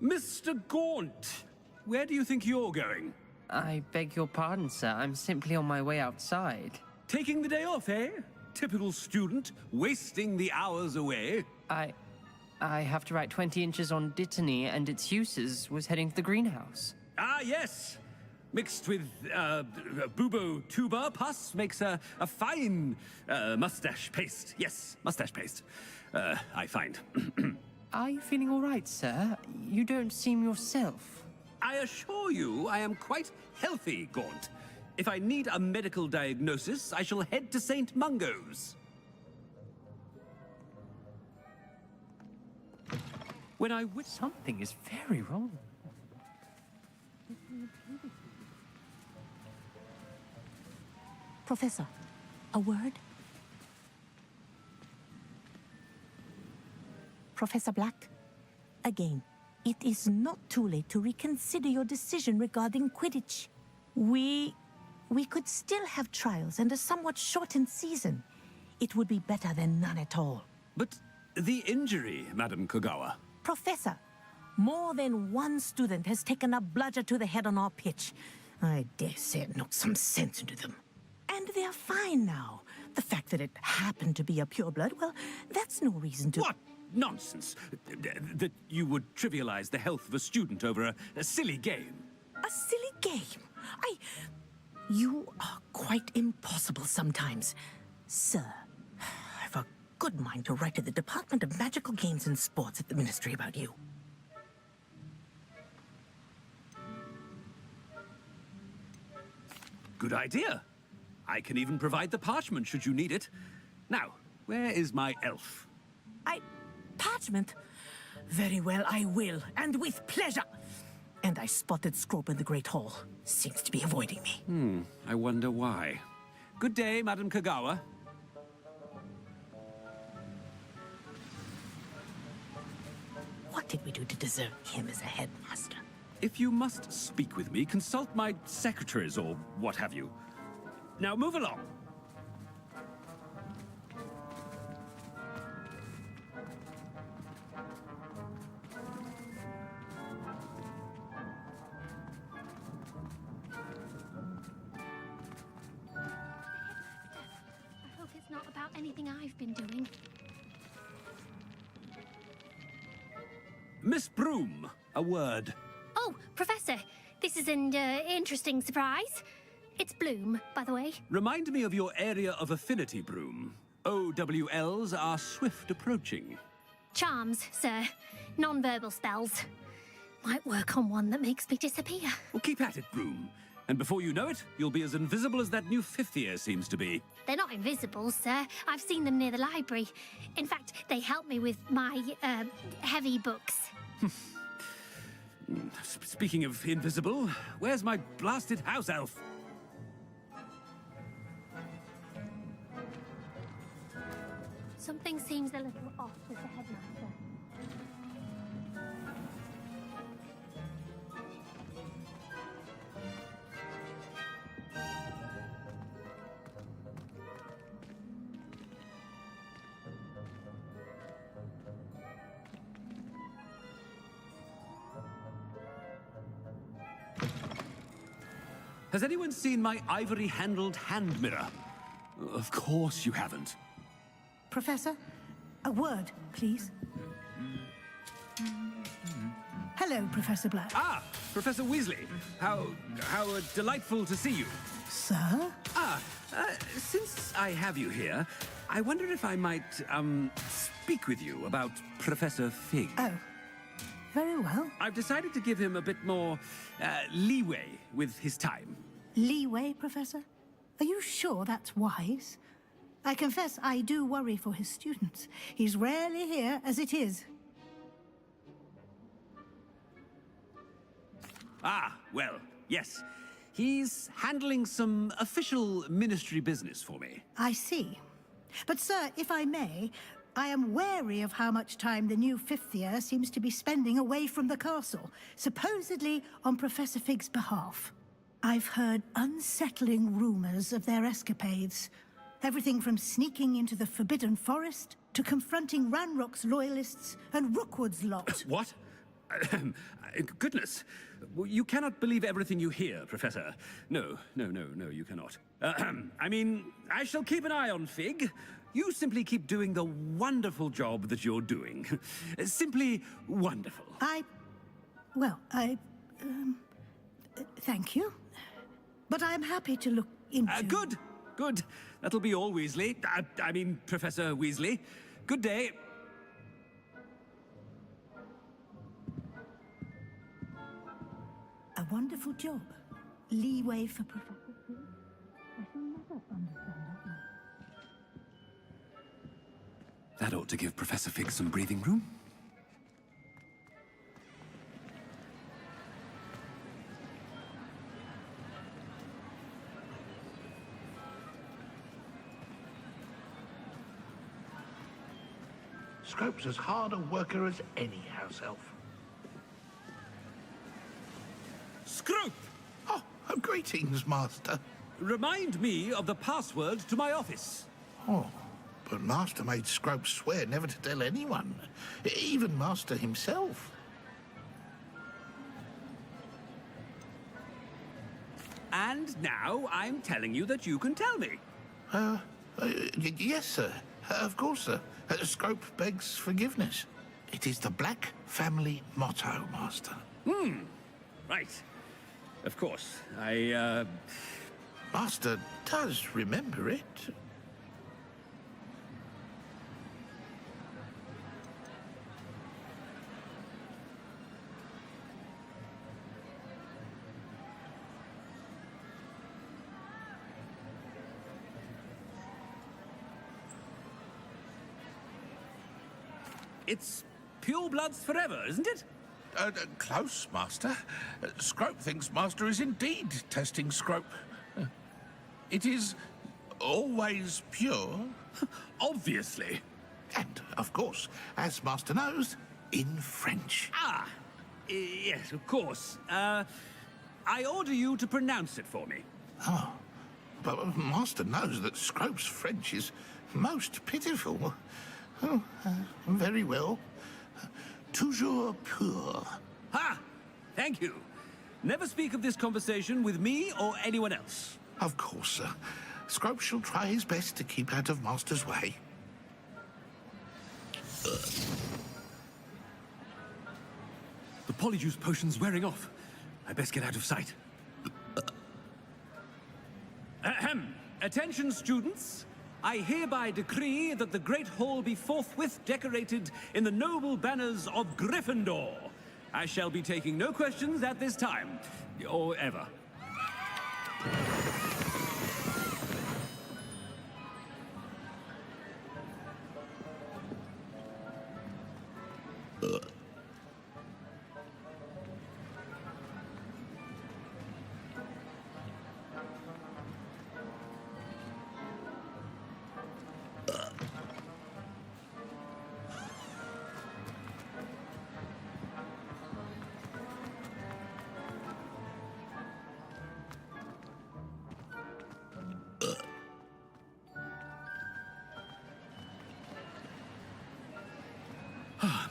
Mr. Gaunt, where do you think you're going? I beg your pardon, sir. I'm simply on my way outside. Taking the day off, eh? Typical student, wasting the hours away. I have to write 20 inches on Dittany and its uses. Was heading to the greenhouse. Ah, yes! Mixed with, bubo tuber pus makes a fine, mustache paste. Yes, mustache paste. I find. Are you feeling all right, sir? You don't seem yourself. I assure you I am quite healthy, Gaunt. If I need a medical diagnosis, I shall head to St. Mungo's. When I wish... Something is very wrong. Professor, a word? Professor Black, again, it is not too late to reconsider your decision regarding Quidditch. We could still have trials and a somewhat shortened season. It would be better than none at all. But the injury, Madam Kogawa. Professor, more than one student has taken a bludger to the head on our pitch. I dare say it knocked some sense into them. And they're fine now. The fact that it happened to be a pureblood, well, that's no reason to... What nonsense! That you would trivialize the health of a student over a silly game. A silly game? You are quite impossible sometimes. Sir, I've a good mind to write to the Department of Magical Games and Sports at the Ministry about you. Good idea. I can even provide the parchment should you need it. Now, where is my elf? Parchment? Very well, I will, and with pleasure. And I spotted Scrope in the Great Hall. Seems to be avoiding me. I wonder why. Good day, Madam Kogawa. What did we do to deserve him as a headmaster? If you must speak with me, consult my secretaries or what have you. Now move along. I hope it's not about anything I've been doing. Miss Broom, a word. Oh, Professor, this is an interesting surprise. It's Bloom, by the way. Remind me of your area of affinity, Broom. OWLs are swift approaching. Charms, sir. Non-verbal spells. Might work on one that makes me disappear. Well, keep at it, Broom. And before you know it, you'll be as invisible as that new fifth year seems to be. They're not invisible, sir. I've seen them near the library. In fact, they help me with my, heavy books. Speaking of invisible, where's my blasted house elf? Something seems a little off with the headmaster. Has anyone seen my ivory-handled hand mirror? Of course you haven't. Professor, a word, please. Hello, Professor Black. Ah, Professor Weasley. How delightful to see you. Sir? Since I have you here, I wonder if I might, speak with you about Professor Fig. Oh, very well. I've decided to give him a bit more, leeway with his time. Leeway, Professor? Are you sure that's wise? I confess I do worry for his students. He's rarely here as it is. Ah, well, yes. He's handling some official ministry business for me. I see. But, sir, if I may, I am wary of how much time the new fifth year seems to be spending away from the castle, supposedly on Professor Fig's behalf. I've heard unsettling rumors of their escapades. Everything from sneaking into the Forbidden Forest to confronting Ranrock's loyalists and Rookwood's lot. What? Goodness. You cannot believe everything you hear, Professor. No, you cannot. I mean, I shall keep an eye on Fig. You simply keep doing the wonderful job that you're doing. Simply wonderful. Thank you. But I'm happy to look into... Good. That'll be all, Weasley. I mean, Professor Weasley. Good day. A wonderful job. Leeway for Professor Fig. I shall never understand that. That ought to give Professor Fig some breathing room. Scrope's as hard a worker as any house elf. Scrope! Oh, greetings, Master. Remind me of the password to my office. Oh, but Master made Scrope swear never to tell anyone, even Master himself. And now I'm telling you that you can tell me. Yes, sir. Of course, sir. Scrope begs forgiveness. It is the Black family motto, Master. Right. Of course. Master does remember it. It's pure bloods forever, isn't it? Close, Master. Scrope thinks Master is indeed testing Scrope. It is always pure. Obviously. And, of course, as Master knows, in French. Yes, of course. I order you to pronounce it for me. Oh, but Master knows that Scrope's French is most pitiful. Oh, very well. Toujours pur. Ha! Thank you. Never speak of this conversation with me or anyone else. Of course, sir. Scrope shall try his best to keep out of Master's way. The polyjuice potion's wearing off. I best get out of sight. Ahem. Attention, students. I hereby decree that the Great Hall be forthwith decorated in the noble banners of Gryffindor. I shall be taking no questions at this time, or ever.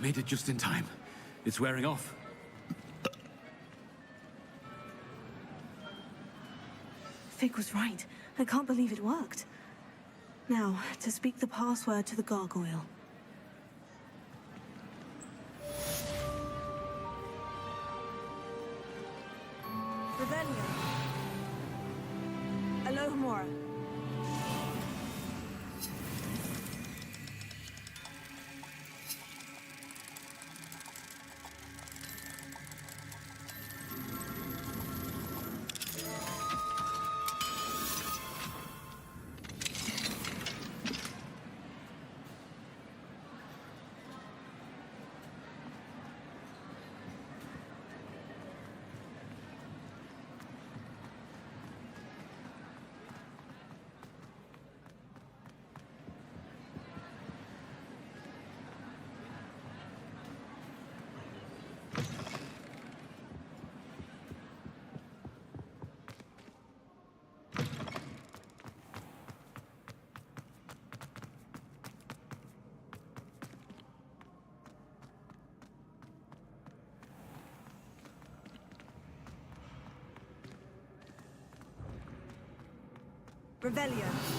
Made it just in time. It's wearing off. Fig was right. I can't believe it worked. Now, to speak the password to the gargoyle. Revelio. Alohomora. Revelio.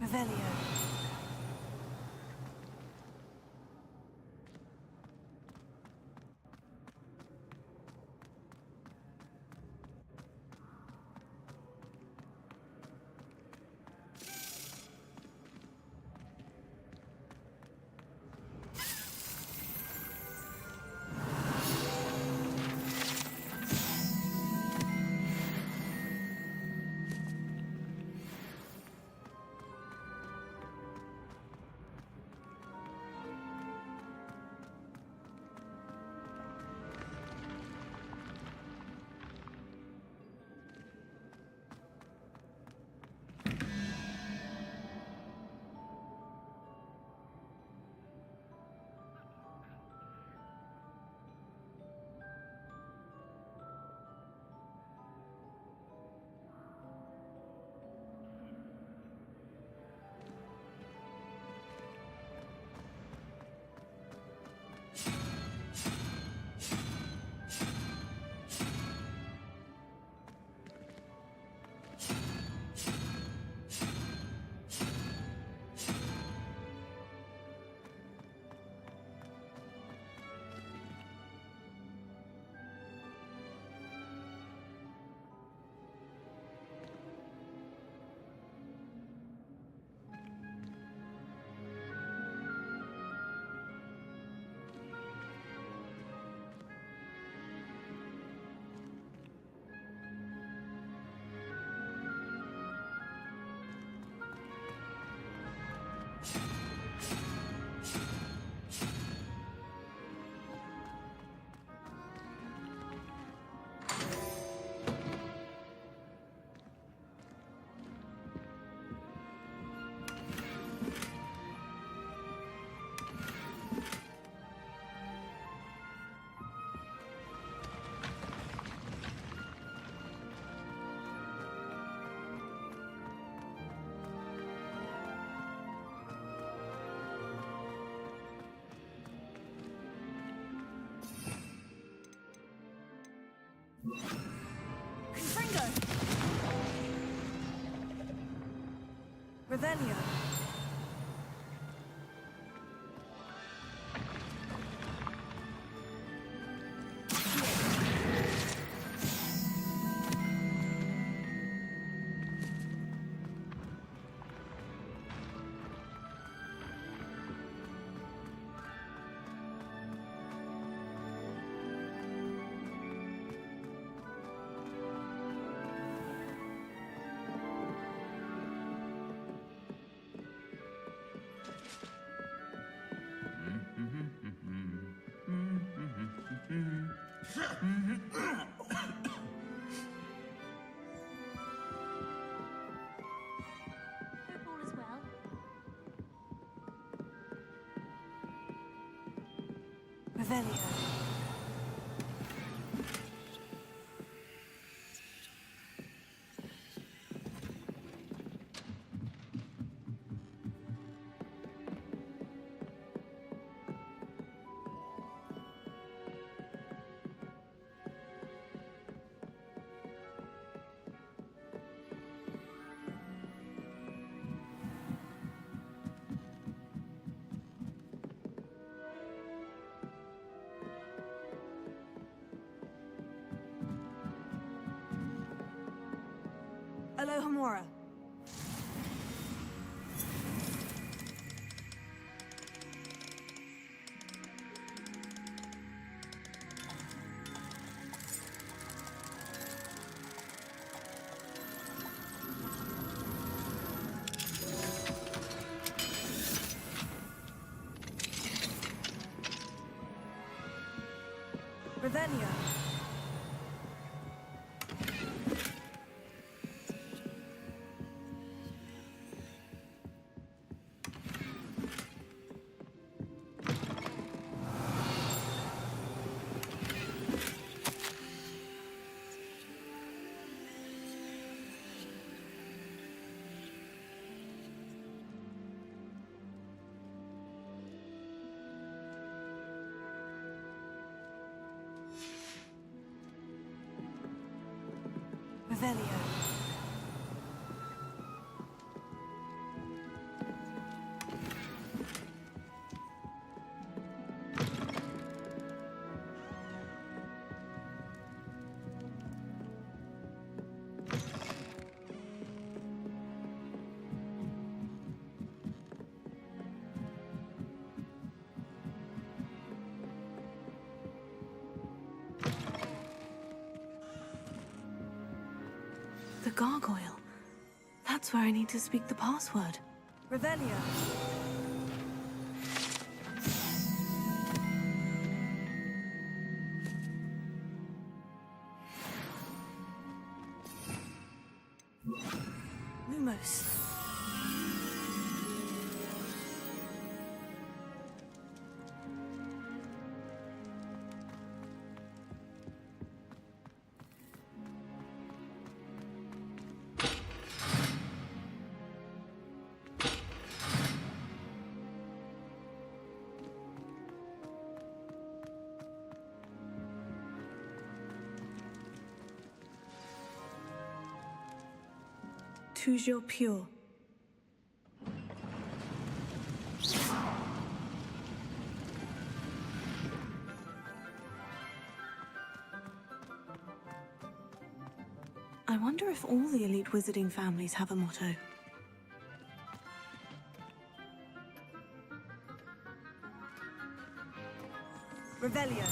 Revelio. Confringo! Revelio. Hope all is well. Revelio. Alohomora. Revelio. Revelio. The gargoyle. That's where I need to speak the password. Revelio. Lumos. Toujours pure. I wonder if all the elite wizarding families have a motto. Revelio.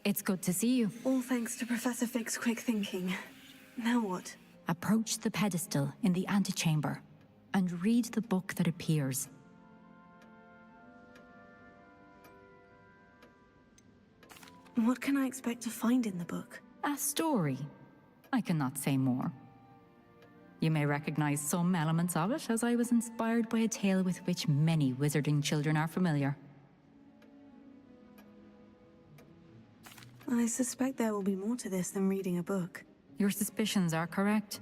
It's good to see you. All thanks to Professor Fig's quick thinking. Now what? Approach the pedestal in the antechamber and read the book that appears. What can I expect to find in the book? A story. I cannot say more. You may recognize some elements of it, as I was inspired by a tale with which many wizarding children are familiar. I suspect there will be more to this than reading a book. Your suspicions are correct.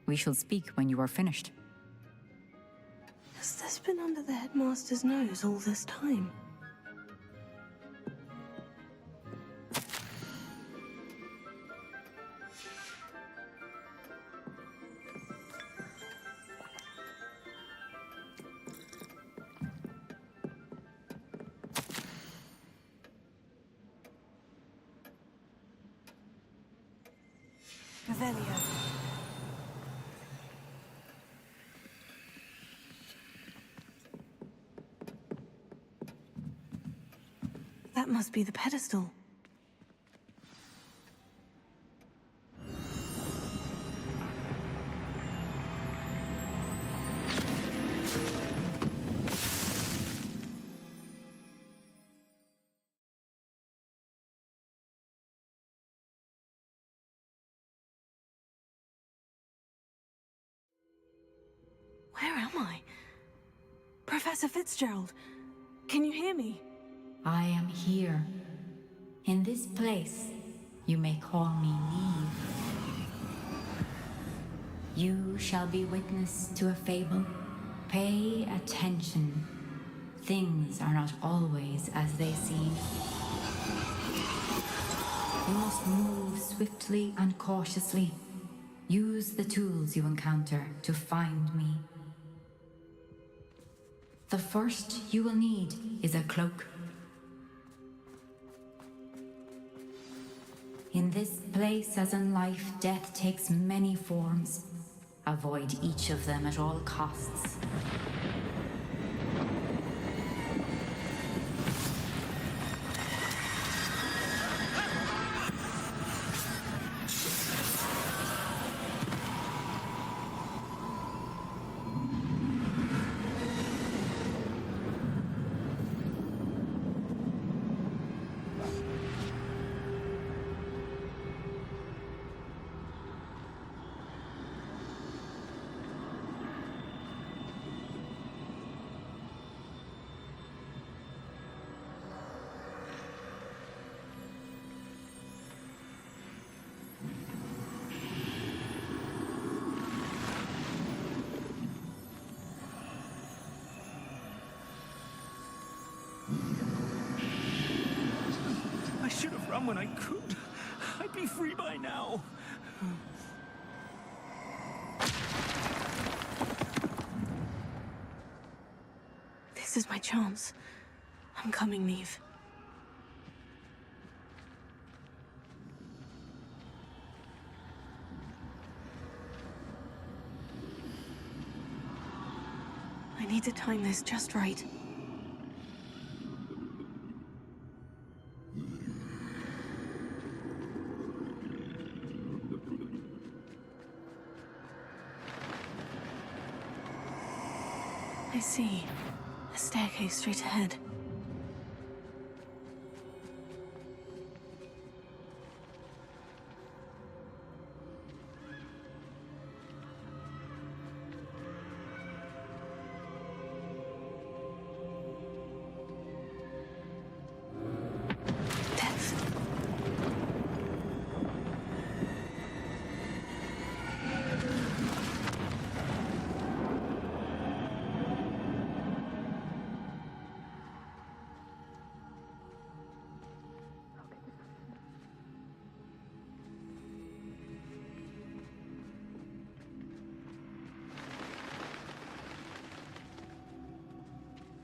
We shall speak when you are finished. Has this been under the headmaster's nose all this time? Revelio. That must be the pedestal. Where am I? Professor Fitzgerald, can you hear me? I am here. In this place, you may call me Neve. You shall be witness to a fable. Pay attention. Things are not always as they seem. You must move swiftly and cautiously. Use the tools you encounter to find me. The first you will need is a cloak. In this place, as in life, death takes many forms. Avoid each of them at all costs. I should have run when I could. I'd be free by now. This is my chance. I'm coming, Neve. I need to time this just right. I see. A staircase straight ahead.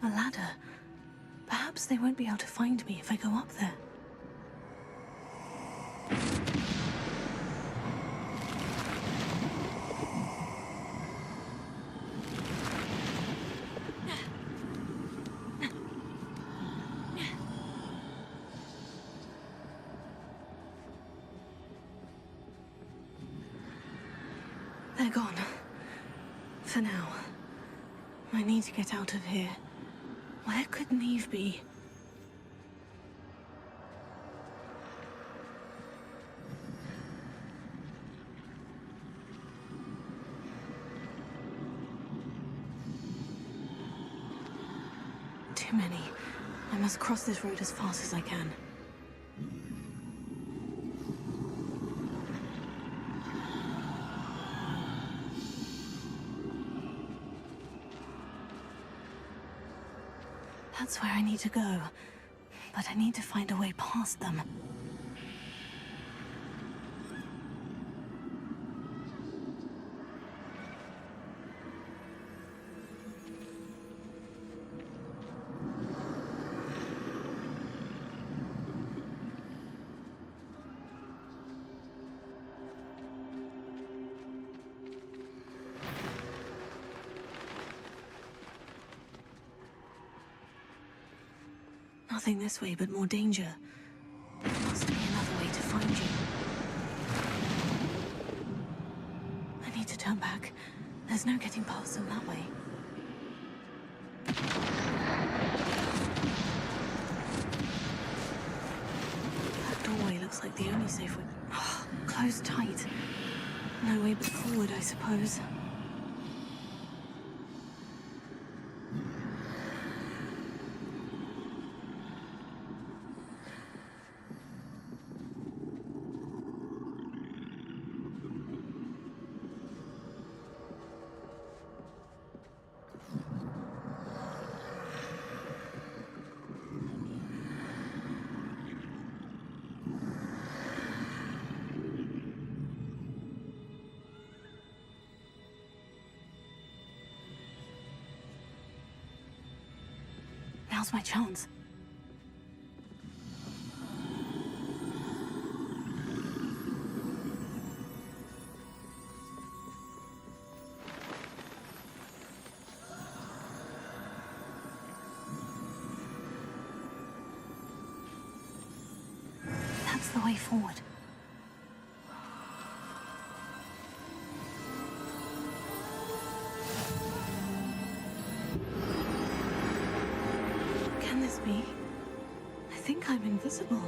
A ladder. Perhaps they won't be able to find me if I go up there. They're gone. For now. I need to get out of here. Where could Neve be? Too many. I must cross this road as fast as I can. That's where I need to go. But I need to find a way past them. nothing this way but more danger. There must be another way to find you. I need to turn back. There's no getting past them that way. That doorway looks like the only safe way. Oh, closed tight. No way but forward, I suppose. Now's my chance. That's the way forward. Can this be? I think I'm invisible.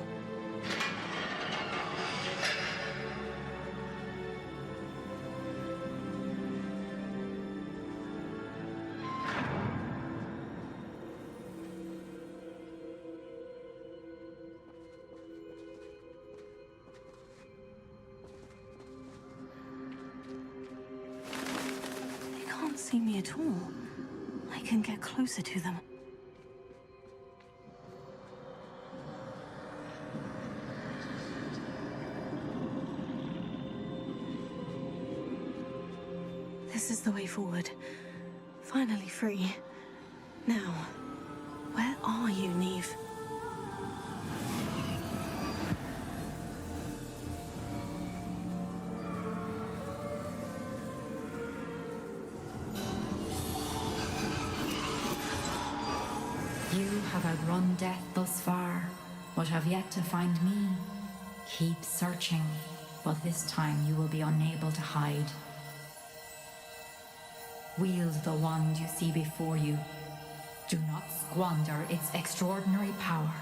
They can't see me at all. I can get closer to them. This is the way forward. Finally free. Now, where are you, Neve? You have outrun death thus far, but have yet to find me. Keep searching, but this time you will be unable to hide. Wield the wand you see before you. Do not squander its extraordinary power.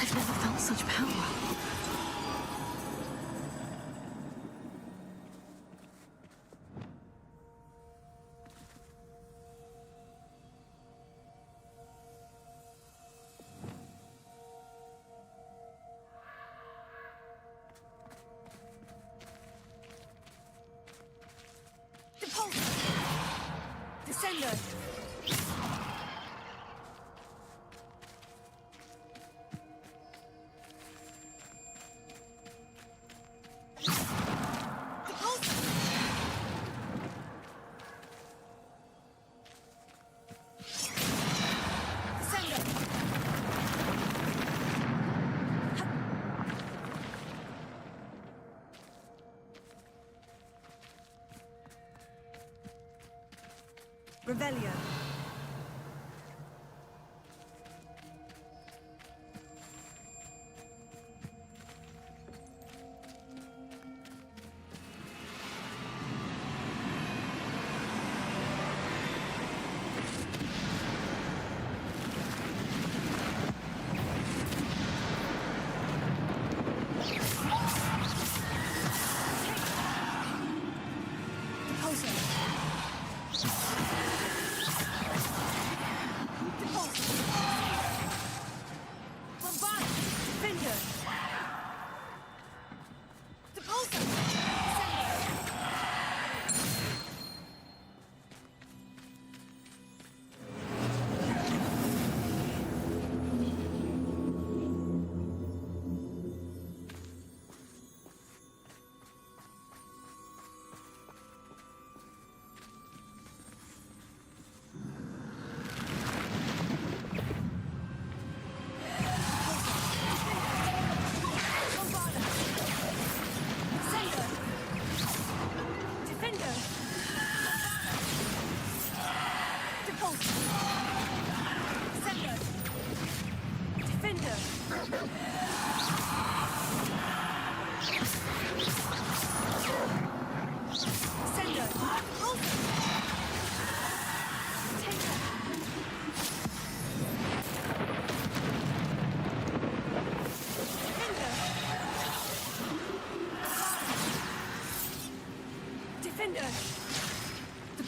I've never felt such power. Descender! Revelio.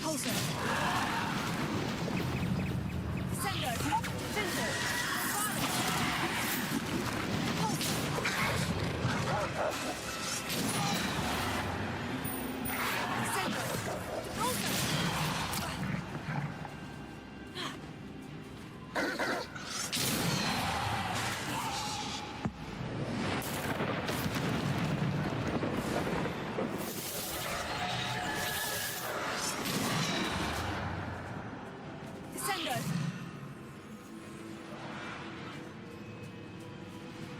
Repulsor. Descendo.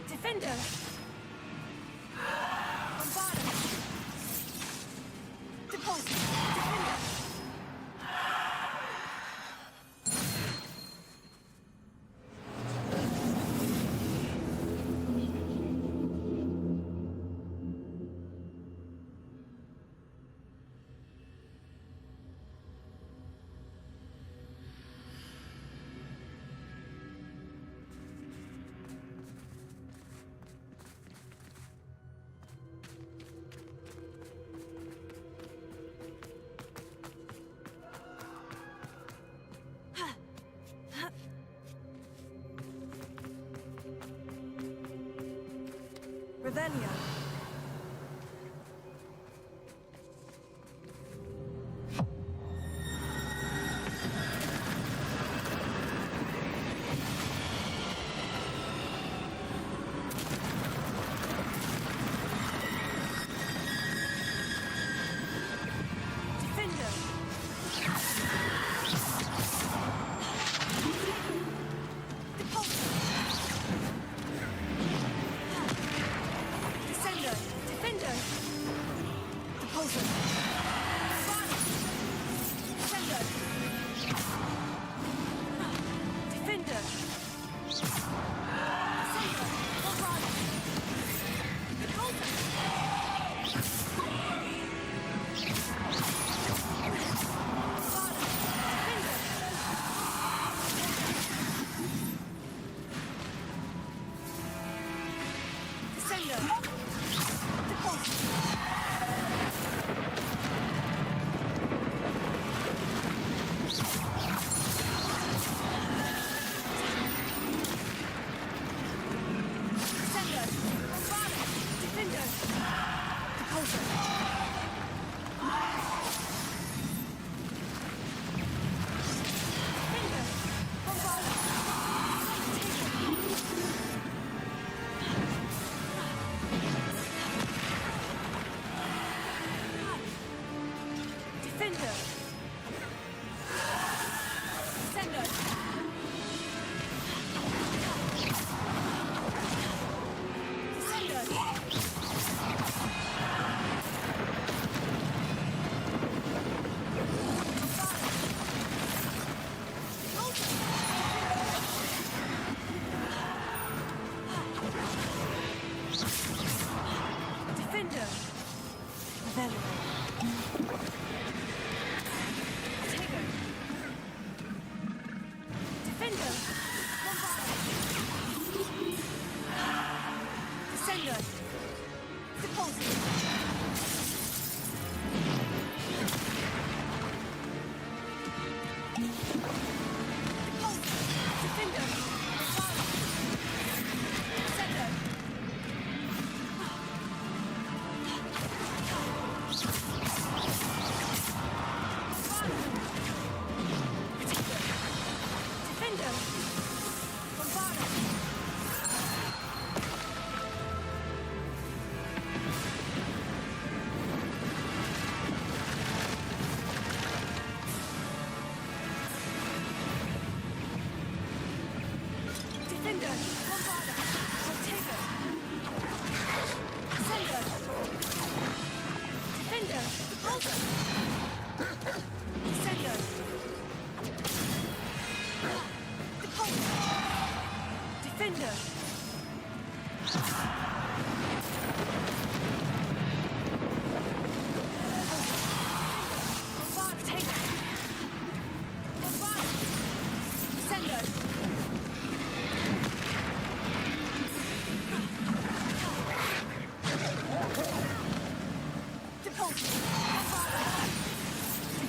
Defender. Defender! Bombarda! Depulse! Defender! Revelio.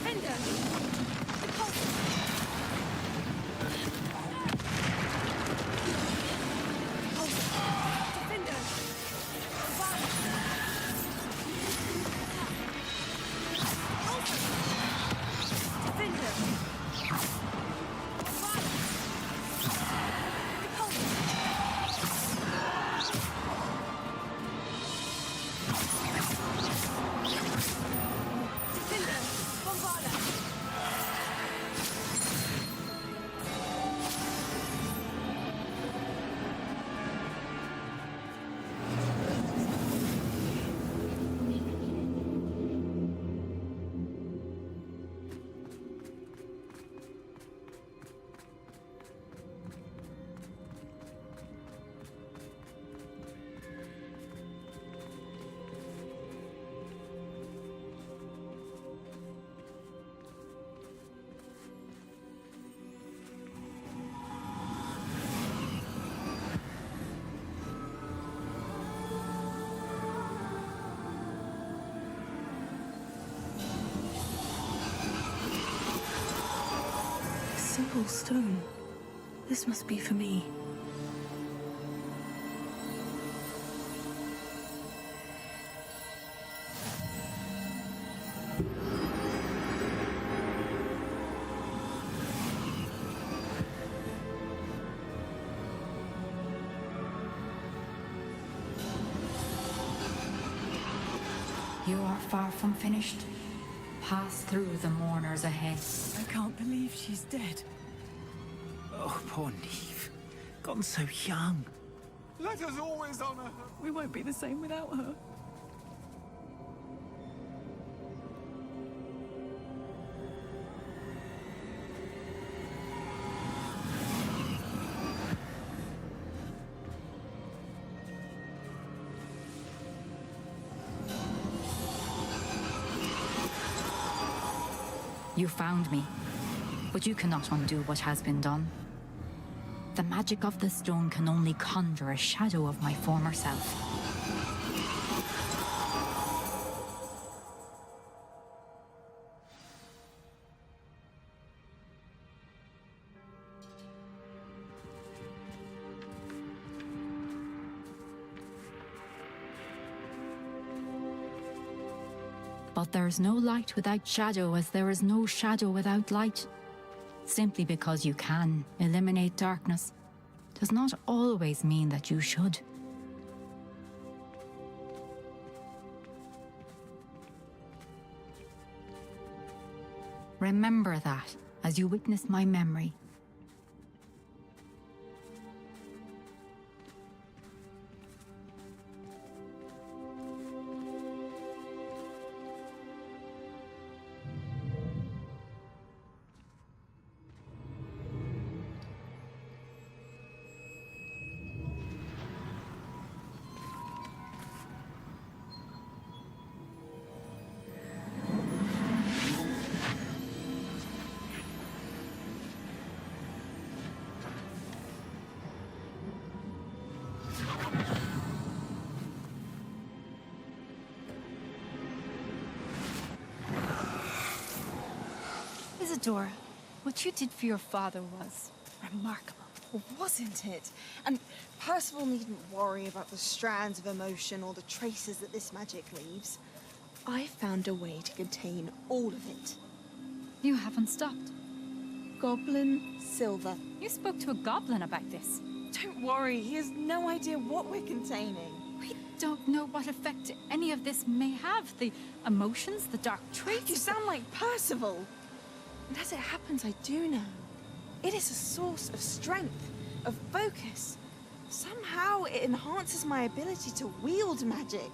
Defender! purple stone. This must be for me. You are far from finished. Pass through the mourners ahead. I can't believe she's dead. Oh, poor Neve. Gone so young. Let us always honor her. We won't be the same without her. You found me, but you cannot undo what has been done. The magic of the stone can only conjure a shadow of my former self. But there is no light without shadow, as there is no shadow without light. Simply because you can eliminate darkness does not always mean that you should. Remember that as you witness my memory. Isadora, what you did for your father was remarkable, wasn't it? And Percival needn't worry about the strands of emotion or the traces that this magic leaves. I found a way to contain all of it. You haven't stopped. Goblin Silver. You spoke to a goblin about this. Don't worry, he has no idea what we're containing. We don't know what effect any of this may have. The emotions, the dark traits. You sound like Percival. And as it happens, I do know. It is a source of strength, of focus. Somehow it enhances my ability to wield magic.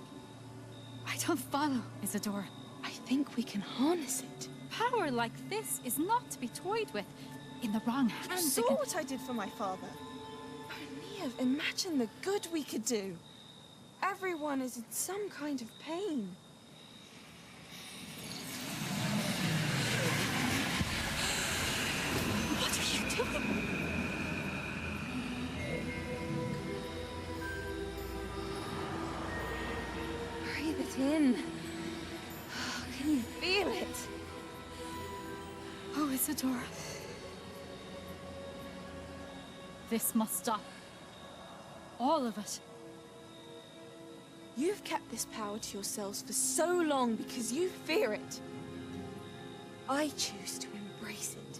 I don't follow, Isadora. I think we can harness it. Power like this is not to be toyed with. In the wrong You hands, saw what I did for my father. Oh, Nia, imagine the good we could do. Everyone is in some kind of pain. What are you doing? Breathe it in. Can you feel it? Oh, Isadora. This must stop. All of it. You've kept this power to yourselves for so long because you fear it. I choose to embrace it.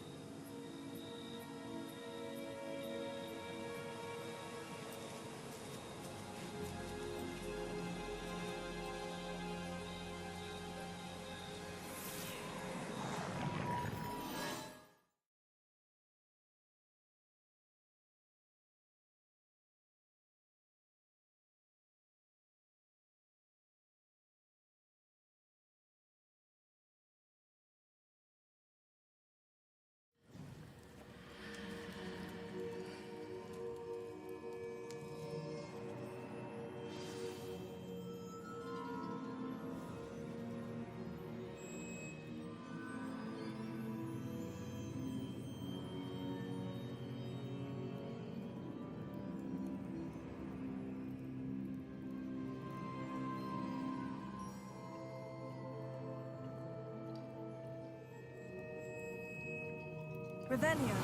Revelio.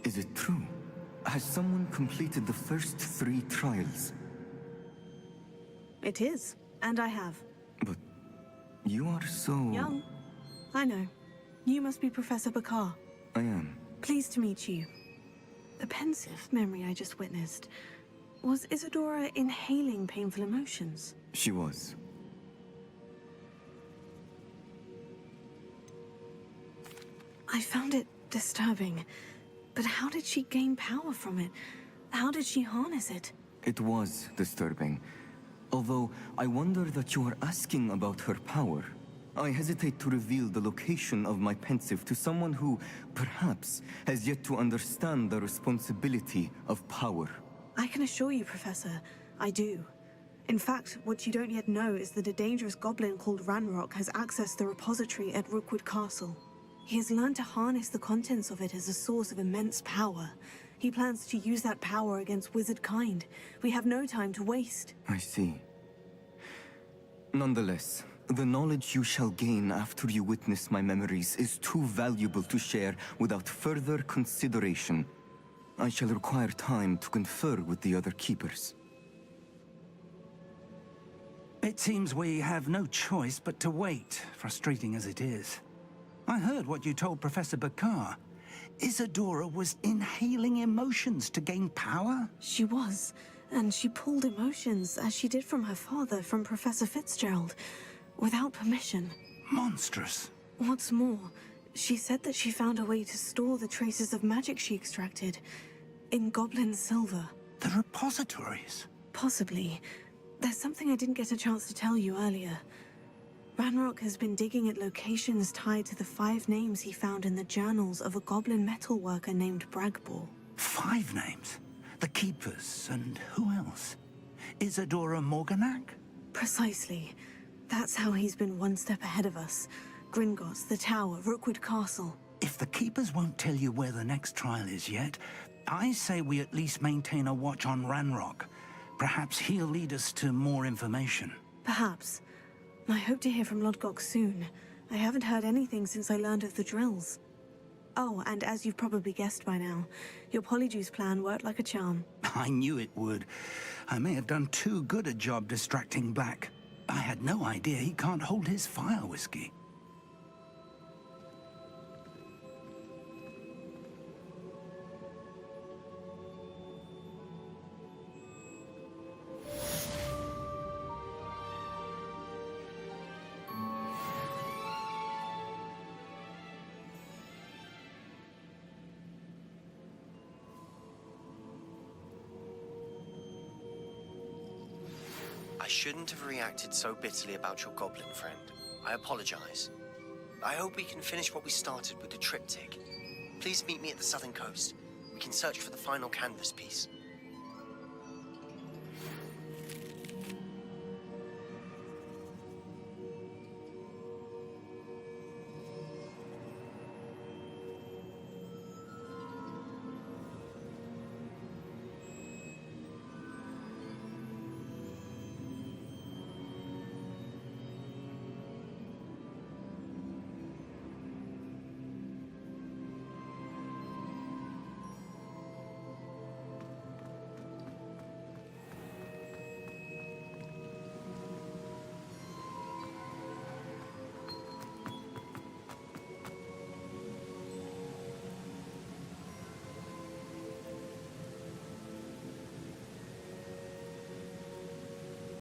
Is it true? Has someone completed the first 3 trials? It is, and I have. But you are so... Young. I know. You must be Professor Bakar. I am. Pleased to meet you. The pensive memory I just witnessed. Was Isadora inhaling painful emotions? She was. I found it disturbing. But how did she gain power from it? How did she harness it? It was disturbing. Although, I wonder that you are asking about her power. I hesitate to reveal the location of my pensive to someone who, perhaps, has yet to understand the responsibility of power. I can assure you, Professor, I do. In fact, what you don't yet know is that a dangerous goblin called Ranrock has accessed the repository at Rookwood Castle. He has learned to harness the contents of it as a source of immense power. He plans to use that power against wizard kind. We have no time to waste. I see. Nonetheless, the knowledge you shall gain after you witness my memories is too valuable to share without further consideration. I shall require time to confer with the other keepers. It seems we have no choice but to wait, frustrating as it is. I heard what you told Professor Bakar. Isadora was inhaling emotions to gain power? She was, and she pulled emotions, as she did from her father, from Professor Fitzgerald, without permission. Monstrous. What's more, she said that she found a way to store the traces of magic she extracted in goblin silver. The repositories? Possibly. There's something I didn't get a chance to tell you earlier. Ranrock has been digging at locations tied to the 5 names he found in the journals of a goblin metalworker named Bragbor. 5 names? The Keepers, and who else? Isadora Morganac? Precisely. That's how he's been one step ahead of us. Gringotts, the Tower, Rookwood Castle. If the Keepers won't tell you where the next trial is yet, I say we at least maintain a watch on Ranrock. Perhaps he'll lead us to more information. Perhaps. I hope to hear from Lodgok soon. I haven't heard anything since I learned of the drills. Oh, and as you've probably guessed by now, your Polyjuice plan worked like a charm. I knew it would. I may have done too good a job distracting Black. I had no idea he can't hold his fire whiskey. I shouldn't have reacted so bitterly about your goblin friend. I apologize. I hope we can finish what we started with the triptych. Please meet me at the southern coast. We can search for the final canvas piece.